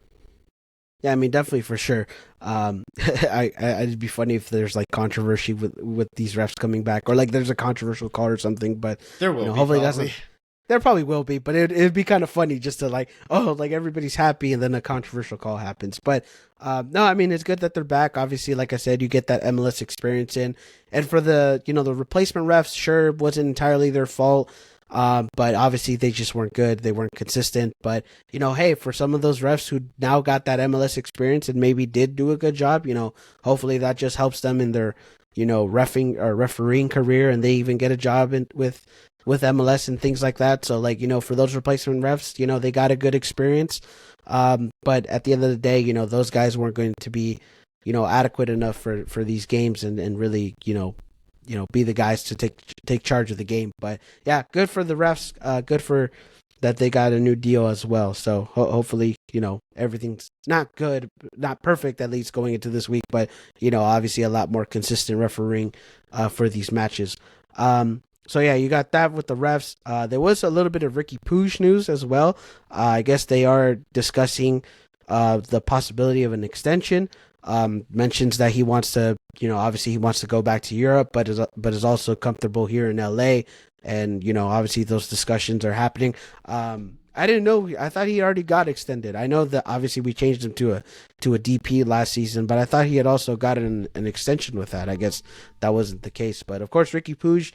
Yeah, I mean, definitely for sure. It'd be funny if there's like controversy with these refs coming back, or like there's a controversial call or something. But There will be hopefully that's not. probably. There probably will be, but it'd be kind of funny just to like, oh, like everybody's happy and then a controversial call happens. But no, I mean, it's good that they're back. Obviously, like I said, you get that MLS experience in. And for the replacement refs, sure, wasn't entirely their fault. But obviously they just weren't good. They weren't consistent. But, hey, for some of those refs who now got that MLS experience and maybe did do a good job, hopefully that just helps them in their, refing or refereeing career, and they even get a job with MLS and things like that. So like, for those replacement refs, they got a good experience. But at the end of the day, those guys weren't going to be, adequate enough for these games and really, be the guys to take charge of the game. But yeah, good for the refs. Good for that they got a new deal as well. So hopefully, everything's not good, not perfect at least going into this week, but obviously a lot more consistent refereeing for these matches. So yeah, you got that with the refs. There was a little bit of Ricky Pooge news as well. I guess they are discussing the possibility of an extension. Mentions that he wants to, obviously he wants to go back to Europe, but is also comfortable here in LA, and obviously those discussions are happening. I didn't know. I thought he already got extended. I know that obviously we changed him to a DP last season, but I thought he had also gotten an extension with that. I guess that wasn't the case. But of course, Ricky Pooge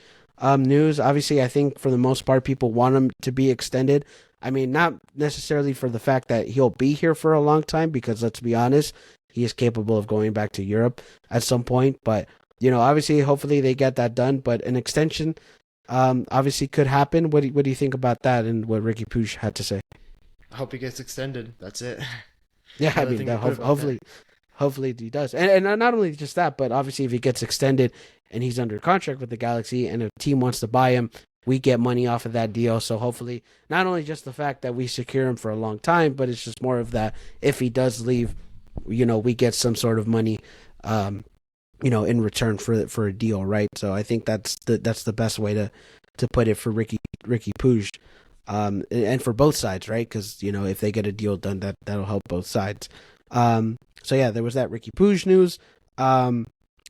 news. Obviously, I think for the most part, people want him to be extended. I mean, not necessarily for the fact that he'll be here for a long time, because let's be honest, he is capable of going back to Europe at some point. But obviously, hopefully they get that done. But an extension, obviously could happen. What do you think about that and what Ricky Pooch had to say? I hope he gets extended. That's it. Yeah, I Another mean, thing to put about that. hopefully he does, and not only just that, but obviously if he gets extended and he's under contract with the Galaxy, and a team wants to buy him, we get money off of that deal. So hopefully, not only just the fact that we secure him for a long time, but it's just more of that if he does leave, we get some sort of money, in return for a deal, right? So I think that's the best way to put it for Ricky Puig, and for both sides, right? Because if they get a deal done, that'll help both sides. So yeah, there was that Ricky Puig news.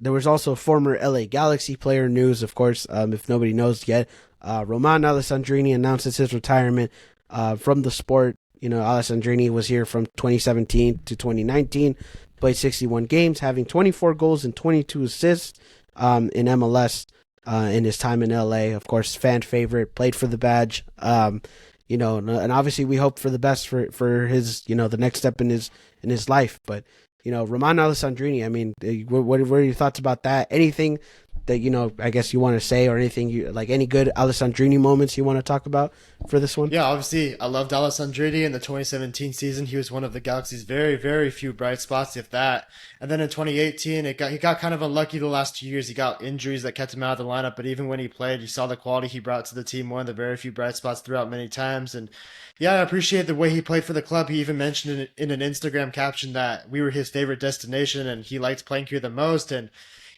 There was also former LA Galaxy player news, of course. If nobody knows yet, Roman Alessandrini announces his retirement from the sport. Alessandrini was here from 2017 to 2019, played 61 games, having 24 goals and 22 assists in MLS in his time in LA. Of course, fan favorite, played for the badge. And obviously we hope for the best for his, the next step in his life. But Roman Alessandrini, I mean, what are your thoughts about that? Anything that I guess you want to say, or anything you like, any good Alessandrini moments you want to talk about for this one? Yeah, obviously, I loved Alessandrini in the 2017 season. He was one of the Galaxy's very, very few bright spots, if that. And then in 2018, he got kind of unlucky the last 2 years. He got injuries that kept him out of the lineup. But even when he played, you saw the quality he brought to the team. One of the very few bright spots throughout many times. And yeah, I appreciate the way he played for the club. He even mentioned in an Instagram caption that we were his favorite destination and he liked playing here the most. And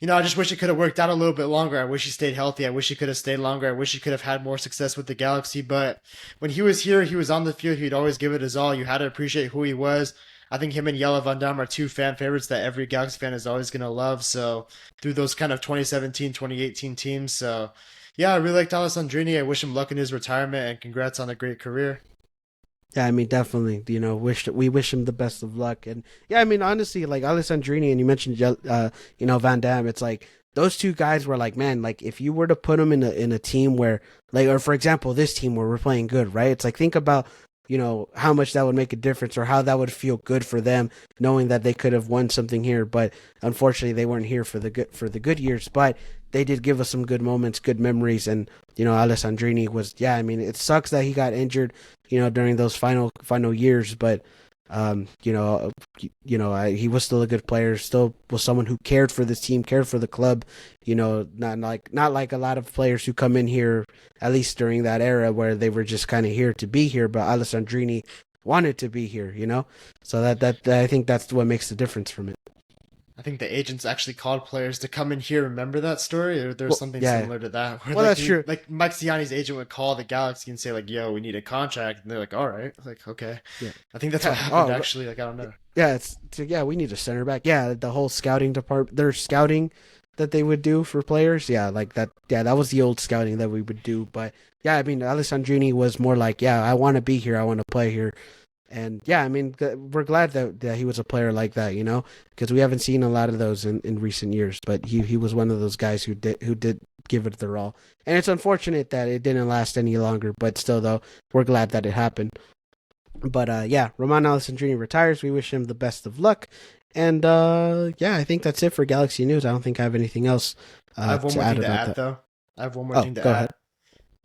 I just wish it could have worked out a little bit longer. I wish he stayed healthy. I wish he could have stayed longer. I wish he could have had more success with the Galaxy. But when he was here, he was on the field. He'd always give it his all. You had to appreciate who he was. I think him and Jelle Van Damme are two fan favorites that every Galaxy fan is always going to love. So through those kind of 2017, 2018 teams. So yeah, I really liked Alessandrini. I wish him luck in his retirement and congrats on a great career. Yeah, I mean, definitely. We wish him the best of luck, and yeah, I mean, honestly, like Alessandrini and you mentioned, Van Damme. It's like those two guys were like, man, like if you were to put them in a team where, like, or for example, this team where we're playing good, right? It's like think about how much that would make a difference or how that would feel good for them knowing that they could have won something here, but unfortunately they weren't here for the good years, but they did give us some good moments, good memories, and Alessandrini was, yeah, I mean, it sucks that he got injured, during those final years, but um, you know, he was still a good player, still was someone who cared for this team, cared for the club. Not like a lot of players who come in here, at least during that era where they were just kind of here to be here. But Alessandrini wanted to be here, so that I think that's what makes the difference from it. I think the agents actually called players to come in here. Remember that story? Or there's Well, something yeah, similar to that, where well, that's true. like Mike Siani's agent would call the Galaxy and say like, "Yo, we need a contract," and they're like, "All right." Like, okay. Yeah, I think that's what yeah. happened Oh, actually. Like, I don't know. yeah. Yeah. We need a center back. Yeah, the whole scouting department. Their scouting that they would do for players. Yeah, like that. Yeah, that was the old scouting that we would do. But yeah, I mean, Alessandrini was more like, yeah, I want to be here. I want to play here. And yeah, I mean, we're glad that he was a player like that, because we haven't seen a lot of those in recent years. But he was one of those guys who did give it their all. And it's unfortunate that it didn't last any longer. But still, though, we're glad that it happened. But yeah, Roman Alessandrini retires. We wish him the best of luck. And yeah, I think that's it for Galaxy News. I don't think I have anything else I have one to more add thing to about add that. though. I have one more Oh, thing to go add. ahead.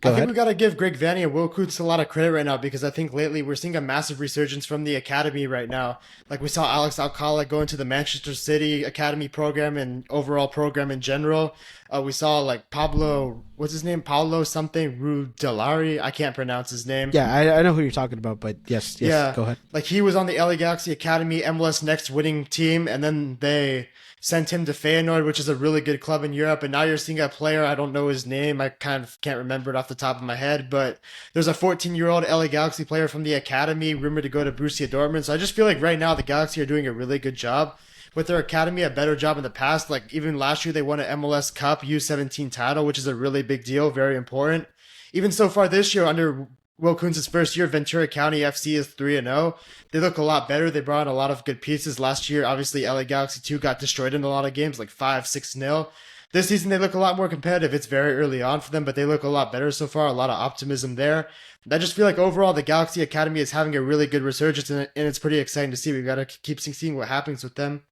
I Go think ahead. we got to give Greg Vanny and Will Kuntz a lot of credit right now because I think lately we're seeing a massive resurgence from the academy right now. Like we saw Alex Alcala go into the Manchester City academy program and overall program in general. We saw like Pablo, what's his name? Paulo something Rudalari. I can't pronounce his name. Yeah, I know who you're talking about, but yes, Yeah, go ahead. like he was on the LA Galaxy Academy MLS Next winning team, and then they sent him to Feyenoord, which is a really good club in Europe. And now you're seeing a player, I don't know his name, I kind of can't remember it off the top of my head, but there's a 14-year-old LA Galaxy player from the academy rumored to go to Borussia Dortmund. So I just feel like right now the Galaxy are doing a really good job with their academy, a better job in the past. Like even last year they won an MLS Cup U17 title, which is a really big deal, very important. Even so far this year under Will Kuntz's first year, Ventura County FC is 3-0. They look a lot better. They brought in a lot of good pieces. Last year, obviously, LA Galaxy 2 got destroyed in a lot of games, like 5-6-0. This season, they look a lot more competitive. It's very early on for them, but they look a lot better so far. A lot of optimism there. I just feel like overall, the Galaxy Academy is having a really good resurgence, and it's pretty exciting to see. We've got to keep seeing what happens with them.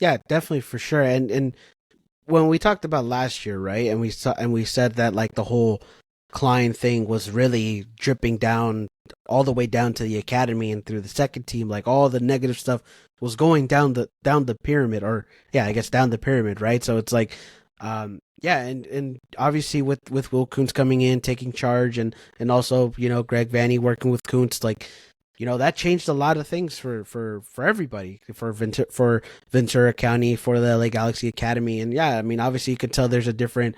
Yeah, definitely for sure. And when we talked about last year, right? And we said that like the whole Klein thing was really dripping down all the way down to the academy and through the second team, like all the negative stuff was going down the pyramid, or yeah, I guess down the pyramid, right? So it's like yeah, and obviously with Will Kuntz coming in, taking charge, and also, Greg Vanny working with Kuntz, like, that changed a lot of things for everybody, for Ventura County, for the LA Galaxy Academy. And yeah, I mean, obviously you could tell there's a different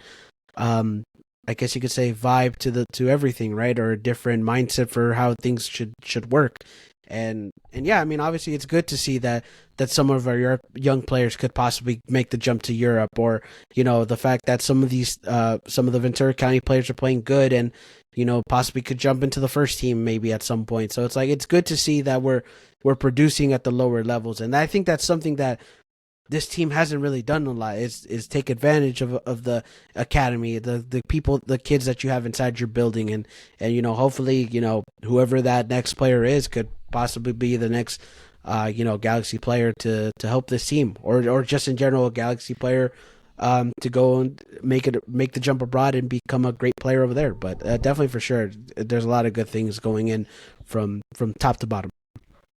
um I guess you could say vibe to everything, right? Or a different mindset for how things should work. And yeah, I mean, obviously it's good to see that some of our young players could possibly make the jump to Europe, or the fact that some of the Ventura County players are playing good, and possibly could jump into the first team maybe at some point. So it's like it's good to see that we're producing at the lower levels, and I think that's something that this team hasn't really done a lot, is take advantage of the academy, the people, the kids that you have inside your building, and hopefully, whoever that next player is could possibly be the next Galaxy player to help this team, or just in general a Galaxy player to go and make the jump abroad and become a great player over there. But definitely for sure, there's a lot of good things going in from top to bottom.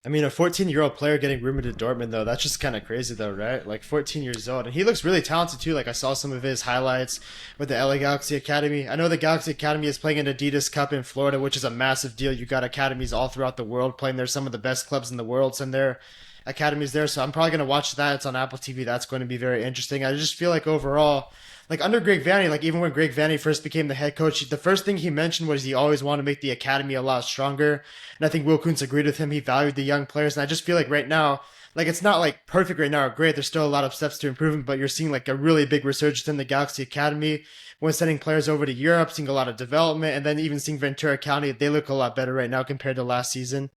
I mean, a 14-year-old player getting rumored to Dortmund, though, that's just kind of crazy, though, right? Like 14 years old. And he looks really talented, too. Like, I saw some of his highlights with the LA Galaxy Academy. I know the Galaxy Academy is playing an Adidas Cup in Florida, which is a massive deal. You got academies all throughout the world playing there. Some of the best clubs in the world send their academies there. So I'm probably going to watch that. It's on Apple TV. That's going to be very interesting. I just feel like overall, like under Greg Vanney, like even when Greg Vanney first became the head coach, the first thing he mentioned was he always wanted to make the academy a lot stronger. And I think Will Kuntz agreed with him. He valued the young players. And I just feel like right now, like it's not like perfect right now or great. There's still a lot of steps to improvement, but you're seeing like a really big resurgence in the Galaxy Academy when sending players over to Europe, seeing a lot of development, and then even seeing Ventura County, they look a lot better right now compared to last season.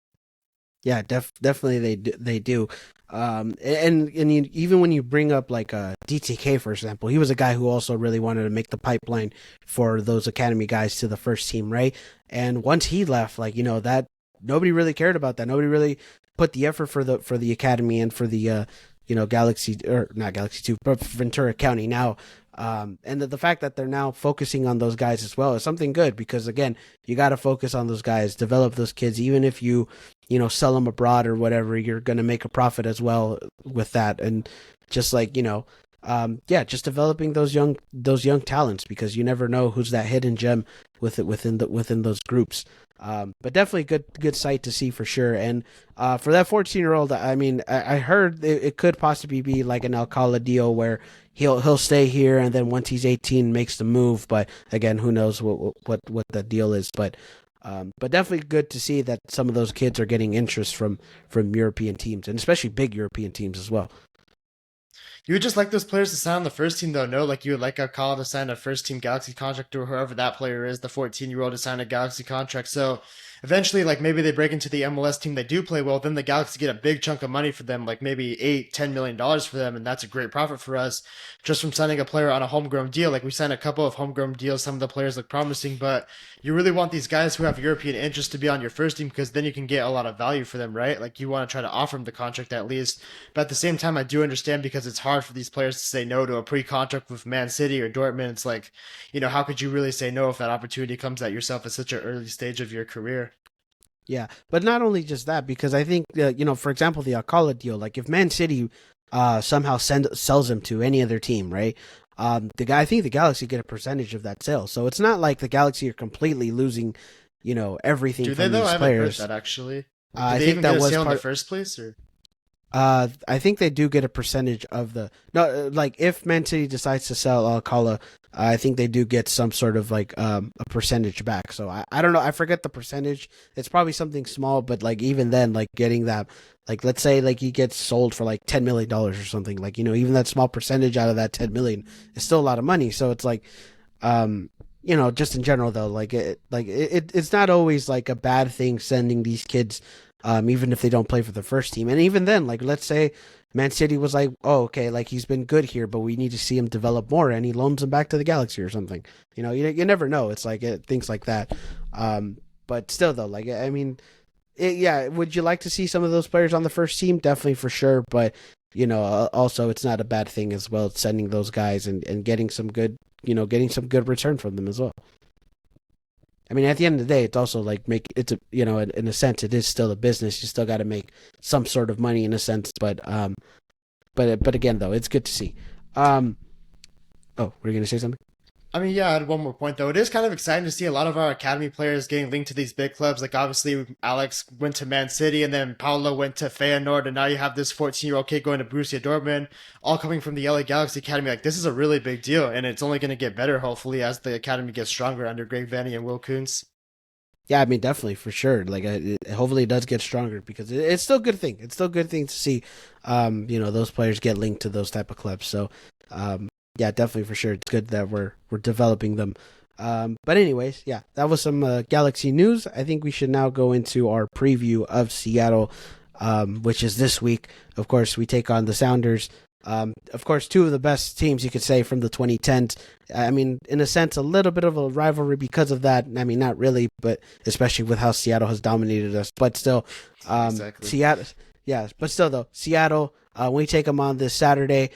Yeah, definitely they do. And even when you bring up like DTK, for example, he was a guy who also really wanted to make the pipeline for those academy guys to the first team, right? And once he left, like that nobody really cared about that. Nobody really put the effort for the academy and for the Galaxy, or not Galaxy 2, but Ventura County now. And the fact that they're now focusing on those guys as well is something good, because again, you got to focus on those guys, develop those kids. Even if sell them abroad or whatever, you're going to make a profit as well with that. And just like, just developing those young talents, because you never know who's that hidden gem within those groups. But definitely good sight to see for sure. And for that 14-year-old, I mean, I heard it could possibly be like an Alcala deal where he'll stay here, and then once he's 18 makes the move. But again, who knows what the deal is. But definitely good to see that some of those kids are getting interest from European teams, and especially big European teams as well. You would just like those players to sign on the first team, though, no? Like you would like Alcala to sign a first team Galaxy contract, or whoever that player is, the 14-year-old to sign a Galaxy contract. So eventually, like maybe they break into the MLS team, they do play well, then the Galaxy get a big chunk of money for them, like maybe $8-10 million for them, and that's a great profit for us just from signing a player on a homegrown deal. Like we signed a couple of homegrown deals, some of the players look promising, but you really want these guys who have European interest to be on your first team, because then you can get a lot of value for them, right? Like you want to try to offer them the contract at least. But at the same time, I do understand, because it's hard for these players to say no to a pre-contract with Man City or Dortmund. It's like, how could you really say no if that opportunity comes at yourself at such an early stage of your career? Yeah, but not only just that, because I think for example, the Alcala deal. Like if Man City somehow sells him to any other team, right? I think the Galaxy get a percentage of that sale. So it's not like the Galaxy are completely losing, everything Do from they though? these I haven't heard players. that actually. Did I they think even that get a was sale in the part. first place, or? I think they do get a percentage of the no. Like if Man City decides to sell Alcala, I think they do get some sort of like a percentage back. So I don't know. I forget the percentage. It's probably something small, but like even then, like getting that, like let's say like he gets sold for like $10 million or something. Like even that small percentage out of that 10 million is still a lot of money. So it's like, just in general though, it's not always like a bad thing sending these kids, even if they don't play for the first team. And even then, like let's say Man City was like, oh, okay, like he's been good here, but we need to see him develop more, and he loans him back to the Galaxy or something. You never know. It's like things like that. But still, though, like I mean, yeah, would you like to see some of those players on the first team? Definitely, for sure. But also it's not a bad thing as well, sending those guys and getting some good, return from them as well. I mean, at the end of the day, it's also like in a sense, it is still a business. You still got to make some sort of money in a sense, but again, though, it's good to see. Oh, were you gonna say something? I mean, yeah, I had one more point though. It is kind of exciting to see a lot of our academy players getting linked to these big clubs. Like obviously, Alex went to Man City, and then Paulo went to Feyenoord, and now you have this 14-year-old kid going to Borussia Dortmund, all coming from the LA Galaxy Academy. Like this is a really big deal, and it's only going to get better hopefully as the academy gets stronger under Greg Vanney and Will Kuntz. Yeah, I mean, definitely for sure. Like, hopefully, it does get stronger, because it's still a good thing. It's still a good thing to see, those players get linked to those type of clubs. So, yeah, definitely for sure. It's good that we're developing them. But anyways, yeah, that was some Galaxy news. I think we should now go into our preview of Seattle, which is this week. Of course, we take on the Sounders. Of course, two of the best teams you could say from the 2010s. I mean, in a sense, a little bit of a rivalry because of that. I mean, not really, but especially with how Seattle has dominated us. But still, Exactly. Seattle, yeah, but still though, Seattle, we take them on this Saturday.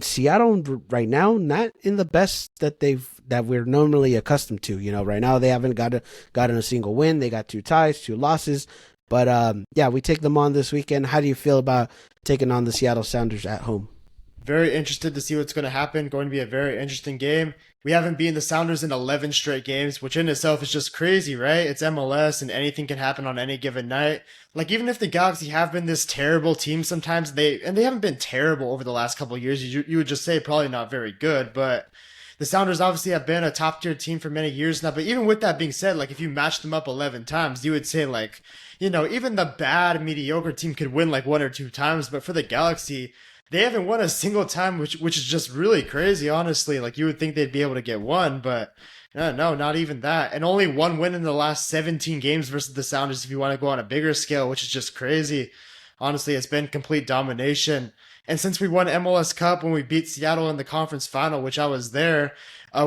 Seattle right now, not in the best that we're normally accustomed to. Right now they haven't gotten a single win. They got 2 ties, 2 losses. But yeah, we take them on this weekend. How do you feel about taking on the Seattle Sounders at home? Very interested to see what's going to happen. Going to be a very interesting game. We haven't beaten the Sounders in 11 straight games, which in itself is just crazy, right? It's MLS and anything can happen on any given night. Like even if the Galaxy have been this terrible team sometimes, they haven't been terrible over the last couple of years. You would just say probably not very good, but the Sounders obviously have been a top tier team for many years now. But even with that being said, like if you match them up 11 times, you would say like, even the bad mediocre team could win like one or two times. But for the Galaxy, they haven't won a single time, which is just really crazy, honestly. Like you would think they'd be able to get one, but no, not even that. And only one win in the last 17 games versus the Sounders if you want to go on a bigger scale, which is just crazy. Honestly, it's been complete domination. And since we won MLS Cup when we beat Seattle in the conference final, which I was there,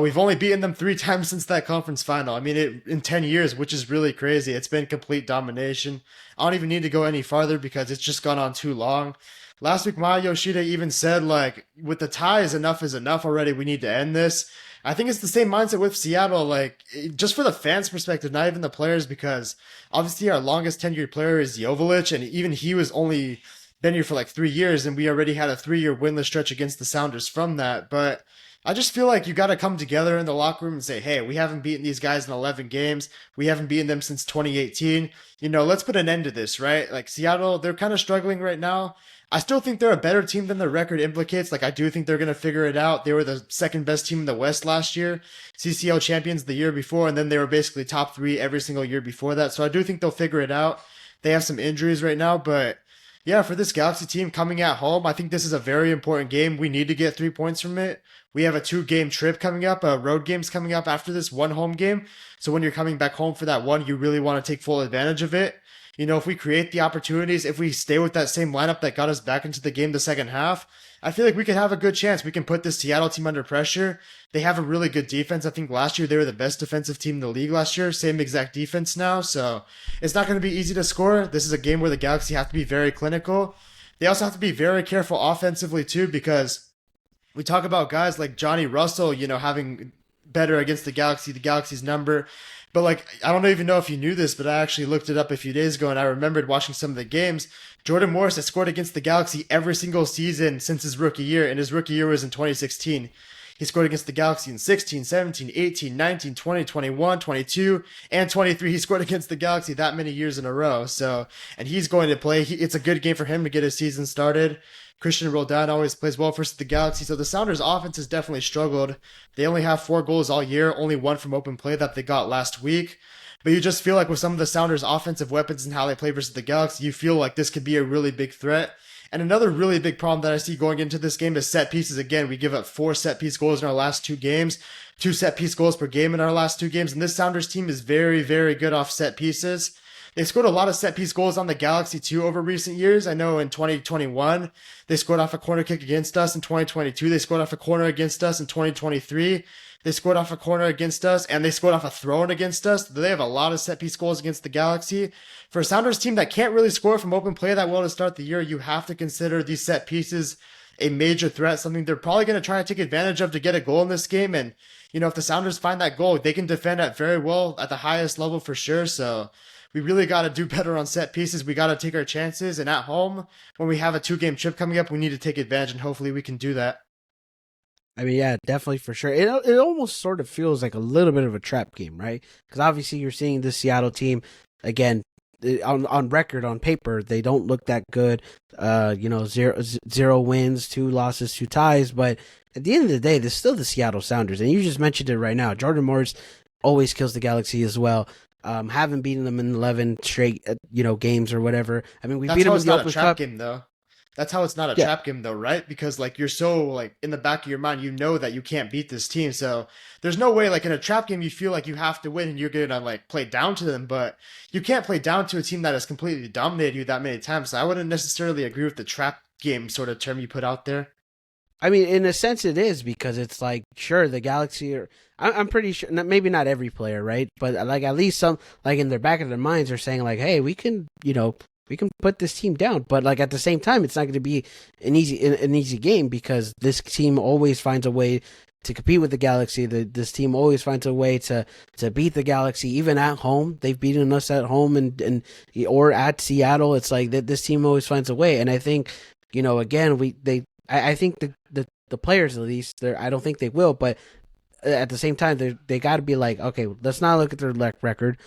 we've only beaten them 3 times since that conference final. I mean, in 10 years, which is really crazy. It's been complete domination. I don't even need to go any farther because it's just gone on too long. Last week, Maya Yoshida even said, like, with the ties, enough is enough already. We need to end this. I think it's the same mindset with Seattle, like, just for the fans' perspective, not even the players, because obviously our longest tenured player is Joveljic, and even he was only been here for like 3 years, and we already had a 3-year winless stretch against the Sounders from that. But I just feel like you got to come together in the locker room and say, hey, we haven't beaten these guys in 11 games. We haven't beaten them since 2018. Let's put an end to this, right? Like Seattle, they're kind of struggling right now. I still think they're a better team than their record implicates. Like, I do think they're going to figure it out. They were the second best team in the West last year, CCL champions the year before, and then they were basically top 3 every single year before that. So I do think they'll figure it out. They have some injuries right now, but yeah, for this Galaxy team coming at home, I think this is a very important game. We need to get 3 points from it. We have a 2-game trip coming up, road games coming up after this one home game. So when you're coming back home for that one, you really want to take full advantage of it. If we create the opportunities, if we stay with that same lineup that got us back into the game the second half, I feel like we could have a good chance. We can put this Seattle team under pressure. They have a really good defense. I think last year they were the best defensive team in the league last year. Same exact defense now. So it's not going to be easy to score. This is a game where the Galaxy have to be very clinical. They also have to be very careful offensively too, because we talk about guys like Johnny Russell, having better against the Galaxy's number. But like, I don't even know if you knew this, but I actually looked it up a few days ago and I remembered watching some of the games. Jordan Morris has scored against the Galaxy every single season since his rookie year, and his rookie year was in 2016. He scored against the Galaxy in 16, 17, 18, 19, 20, 21, 22, and 23. He scored against the Galaxy that many years in a row. So, and he's going to play. It's a good game for him to get his season started. Christian Roldan always plays well versus the Galaxy. So the Sounders offense has definitely struggled. They only have 4 goals all year, only 1 from open play that they got last week. But you just feel like with some of the Sounders offensive weapons and how they play versus the Galaxy, you feel like this could be a really big threat. And another really big problem that I see going into this game is set pieces. Again, we give up 4 set piece goals in our last 2 games, 2 set piece goals per game in our last 2 games. And this Sounders team is very, very good off set pieces. They scored a lot of set piece goals on the Galaxy too over recent years. I know in 2021, they scored off a corner kick against us. In 2022, they scored off a corner against us. In 2023, they scored off a corner against us, and they scored off a throw-in against us. They have a lot of set piece goals against the Galaxy. For a Sounders team that can't really score from open play that well to start the year, you have to consider these set pieces a major threat, something they're probably going to try to take advantage of to get a goal in this game. And, if the Sounders find that goal, they can defend at very well at the highest level for sure. So we really got to do better on set pieces. We got to take our chances. And at home, when we have a 2-game trip coming up, we need to take advantage, and hopefully we can do that. I mean, yeah, definitely for sure. It almost sort of feels like a little bit of a trap game, right? Because obviously you're seeing this Seattle team, again, on record, on paper, they don't look that good. 0 wins, 2 losses, 2 ties. But at the end of the day, there's still the Seattle Sounders. And you just mentioned it right now. Jordan Morris always kills the Galaxy as well. Haven't beaten them in 11 straight, games or whatever. I mean, we beat them in the Open Cup game, though. That's how it's not a trap game, though, right? Because, like, you're so, like, in the back of your mind, you know that you can't beat this team. So there's no way, like, in a trap game, you feel like you have to win and you're going to, like, play down to them. But you can't play down to a team that has completely dominated you that many times. So I wouldn't necessarily agree with the trap game sort of term you put out there. I mean, in a sense, it is, because it's like, sure, the Galaxy are. I'm pretty sure, maybe not every player, right? But like at least some, like in their back of their minds, are saying like, hey, we can put this team down. But like at the same time, it's not going to be an easy game, because this team always finds a way to compete with the Galaxy. This team always finds a way to beat the Galaxy, even at home. They've beaten us at home and or at Seattle. It's like that this team always finds a way. And I think, again, I think the players at least, I don't think they will, but at the same time, they got to be like, okay, let's not look at their record,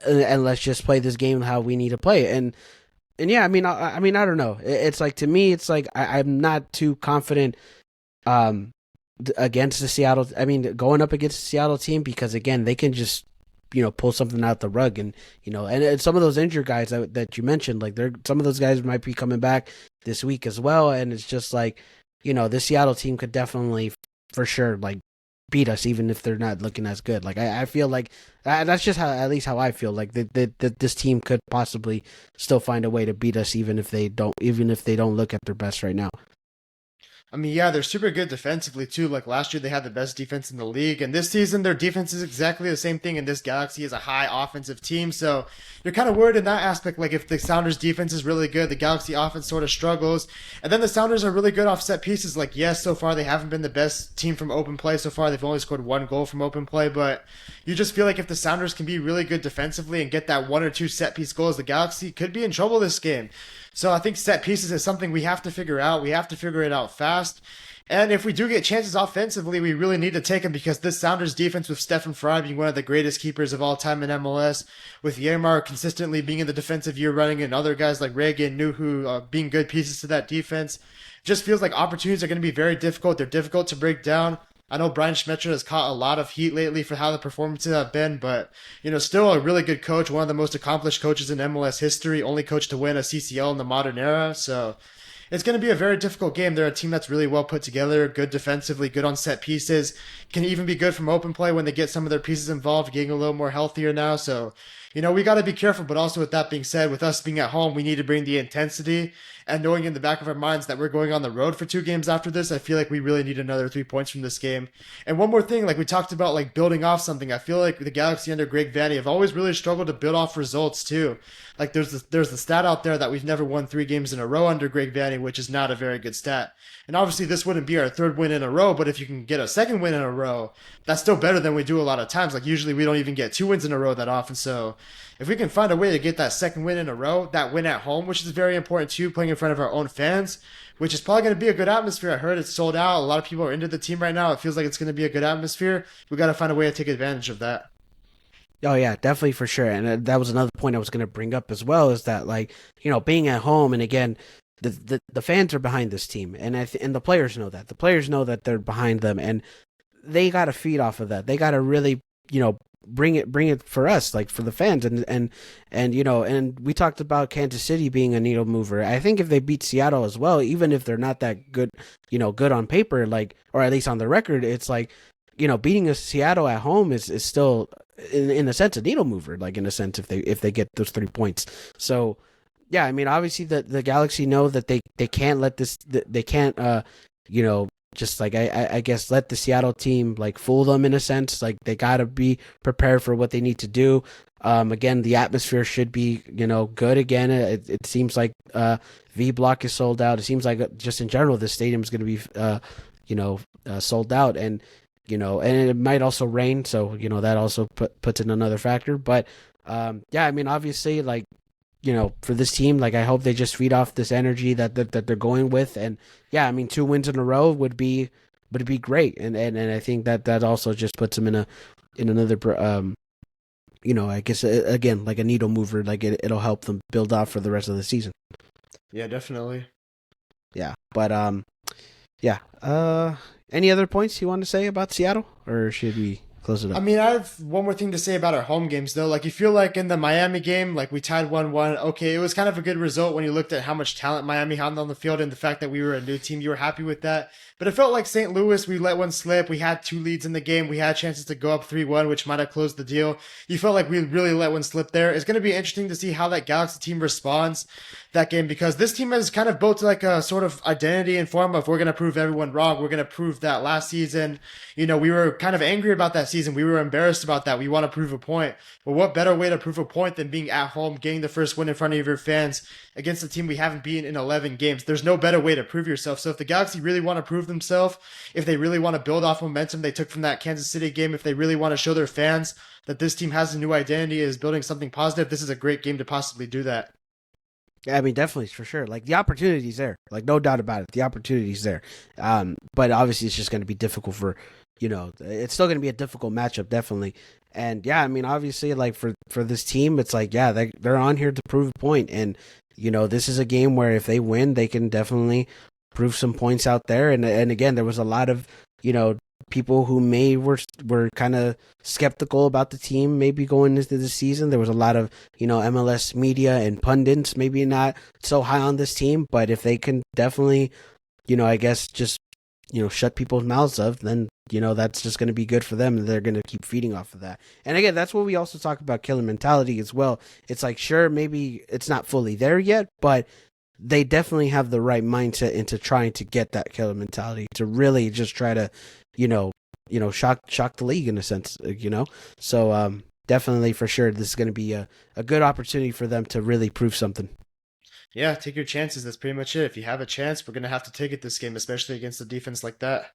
and let's just play this game how we need to play it. And yeah, I mean, I don't know. It's like to me, it's like I'm not too confident um against the Seattle. I mean, going up against the Seattle team because again, they can just pull something out the rug, and and some of those injured guys that you mentioned, like they're some of those guys might be coming back this week as well, and it's just like this Seattle team could definitely for sure like beat us even if they're not looking as good. Like I feel like that's just how at least how I feel like that this team could possibly still find a way to beat us even if they don't look at their best right now. I mean, yeah, they're super good defensively too. Like last year, they had the best defense in the league, and this season, their defense is exactly the same thing. And this Galaxy is a high offensive team, so you're kind of worried in that aspect. Like if the Sounders' defense is really good, the Galaxy offense sort of struggles, and then the Sounders are really good off set pieces. Like yes, so far they haven't been the best team from open play. So far, they've only scored one goal from open play, but you just feel like if the Sounders can be really good defensively and get that one or two set piece goals, the Galaxy could be in trouble this game. So I think set pieces is something we have to figure out. We have to figure it out fast. And if we do get chances offensively, we really need to take them because this Sounders defense with Stefan Fry being one of the greatest keepers of all time in MLS, with Yamar consistently being in the defensive year running and other guys like Reagan, Nuhu being good pieces to that defense, just feels like opportunities are going to be very difficult. They're difficult to break down. I know Brian Schmetzer has caught a lot of heat lately for how the performances have been, but still a really good coach, one of the most accomplished coaches in MLS history, only coach to win a CCL in the modern era. So it's going to be a very difficult game. They're a team that's really well put together, good defensively, good on set pieces, can even be good from open play when they get some of their pieces involved, getting a little more healthier now. So we got to be careful, but also with that being said, with us being at home, we need to bring the intensity and knowing in the back of our minds that we're going on the road for 2 games after this. I feel like we really need another 3 points from this game. And one more thing, like we talked about, like building off something. I feel like the Galaxy under Greg Vanney have always really struggled to build off results too. Like there's the stat out there that we've never won 3 games in a row under Greg Vanney, which is not a very good stat. And obviously this wouldn't be our third win in a row, but if you can get a second win in a row, that's still better than we do a lot of times. Like usually we don't even get 2 wins in a row that often. So if we can find a way to get that second win in a row, that win at home, which is very important too, playing in front of our own fans, which is probably going to be a good atmosphere. I heard it's sold out. A lot of people are into the team right now. It feels like it's going to be a good atmosphere. We got to find a way to take advantage of that. Oh yeah, definitely for sure. And that was another point I was going to bring up as well is that like being at home and again the fans are behind this team and and the players know that they're behind them and they got to feed off of that. They got to really bring it for us like for the fans and and we talked about Kansas City being a needle mover. I think if they beat Seattle as well, even if they're not that good good on paper like or at least on the record, it's like beating a Seattle at home is still in a sense a needle mover, like in a sense if they get those 3 points. So yeah, I mean obviously the Galaxy know that they can't let this they can't just like I guess let the Seattle team like fool them in a sense. Like they gotta be prepared for what they need to do. Again, the atmosphere should be good again. It seems like V Block is sold out. It seems like just in general the stadium is going to be sold out and and it might also rain, so that also puts in another factor. But yeah, I mean obviously like for this team, like I hope they just feed off this energy that they're going with, and yeah, I mean 2 wins in a row would be great, and I think that also just puts them in another I guess again like a needle mover, like it'll help them build off for the rest of the season. Yeah, definitely. Yeah, but yeah. Any other points you want to say about Seattle, or should we close it I up? mean, I have one more thing to say about our home games, though. Like, you feel like in the Miami game, like we tied 1-1. Okay, it was kind of a good result when you looked at how much talent Miami had on the field and the fact that we were a new team. You were happy with that. But it felt like St. Louis, we let one slip. We had 2 leads in the game. We had chances to go up 3-1, which might have closed the deal. You felt like we really let one slip there. It's going to be interesting to see how that Galaxy team responds that game because this team has kind of built like a sort of identity in form of we're going to prove everyone wrong. We're going to prove that last season, we were kind of angry about that season. We were embarrassed about that. We want to prove a point. But what better way to prove a point than being at home, getting the first win in front of your fans against a team we haven't beaten in 11 games? There's no better way to prove yourself. So if the Galaxy really want to prove themselves, if they really want to build off momentum they took from that Kansas City game, if they really want to show their fans that this team has a new identity, is building something positive, this is a great game to possibly do that. Yeah, I mean, definitely for sure. Like the opportunity's there, like no doubt about it. The opportunity's there, but obviously it's just going to be difficult for, it's still going to be a difficult matchup, definitely. And yeah, I mean, obviously, like for this team, it's like yeah, they're on here to prove a point, and this is a game where if they win, they can definitely prove some points out there. And again, there was a lot of you know people who were kind of skeptical about the team maybe going into the season. There was a lot of MLS media and pundits maybe not so high on this team, but if they can definitely I guess just shut people's mouths up, then that's just going to be good for them, and they're going to keep feeding off of that. And again, that's what we also talk about killer mentality as well. It's like, sure, maybe it's not fully there yet, but they definitely have the right mindset into trying to get that killer mentality to really just try to shock the league in a sense, so definitely for sure this is going to be a good opportunity for them to really prove something. Yeah, take your chances. That's pretty much it. If you have a chance, we're gonna have to take it this game, especially against a defense like that.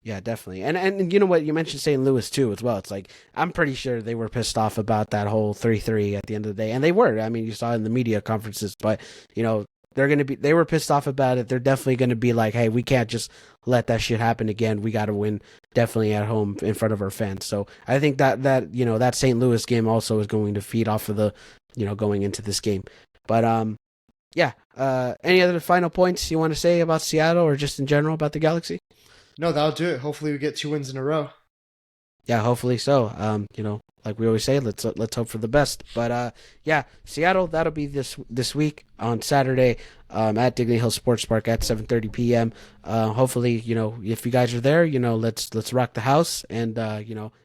Yeah, definitely. And you know what? You mentioned St. Louis too as well. It's like I'm pretty sure they were pissed off about that whole 3-3 at the end of the day. And they were. I mean, you saw in the media conferences, but they were pissed off about it. They're definitely going to be like, "Hey, we can't just let that shit happen again. We got to win definitely at home in front of our fans." So, I think that St. Louis game also is going to feed off of the, going into this game. But yeah, any other final points you want to say about Seattle or just in general about the Galaxy? No, that'll do it. Hopefully, we get 2 wins in a row. Yeah, hopefully so. Like we always say, let's hope for the best. But yeah, Seattle, that'll be this week on Saturday at Dignity Hill Sports Park at 7:30 p.m. Hopefully, if you guys are there, let's rock the house, and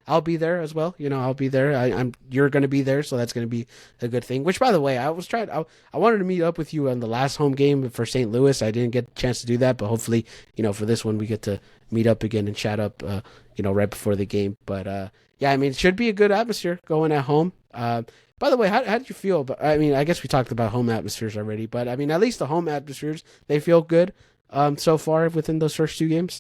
I'll be there as well. I'll be there. You're gonna be there, so that's gonna be a good thing. Which, by the way, I wanted to meet up with you on the last home game for St. Louis. I didn't get a chance to do that, but hopefully, for this one we get to meet up again and chat up, right before the game. But yeah, I mean, it should be a good atmosphere going at home. By the way, how did you feel? I mean, I guess we talked about home atmospheres already, but I mean, at least the home atmospheres, they feel good so far within those first 2 games.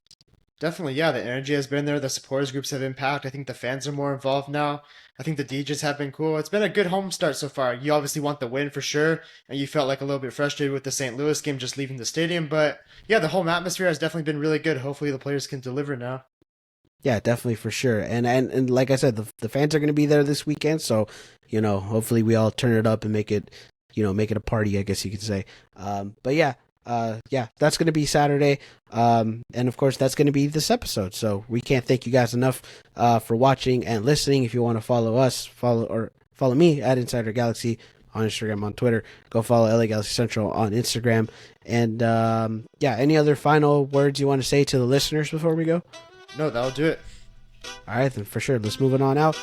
Definitely, yeah. The energy has been there. The supporters groups have impact. I think the fans are more involved now. I think the DJs have been cool. It's been a good home start so far. You obviously want the win for sure, and you felt like a little bit frustrated with the St. Louis game just leaving the stadium. But yeah, the home atmosphere has definitely been really good. Hopefully, the players can deliver now. Yeah, definitely for sure. And like I said, the fans are going to be there this weekend, so hopefully we all turn it up and make it a party, I guess you could say. But yeah, yeah, that's going to be Saturday. And of course, that's going to be this episode. So we can't thank you guys enough for watching and listening. If you want to follow me at Insider Galaxy on Instagram, on Twitter, go follow LA Galaxy Central on Instagram. And yeah, any other final words you want to say to the listeners before we go? No, that'll do it. All right, then for sure. Let's move it on out.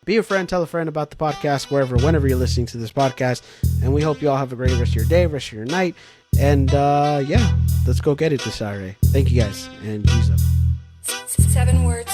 Be a friend, tell a friend about the podcast, whenever you're listening to this podcast. And we hope you all have a great rest of your day, rest of your night. And yeah, let's go get it this Saturday. Thank you guys, and peace up. 7 words.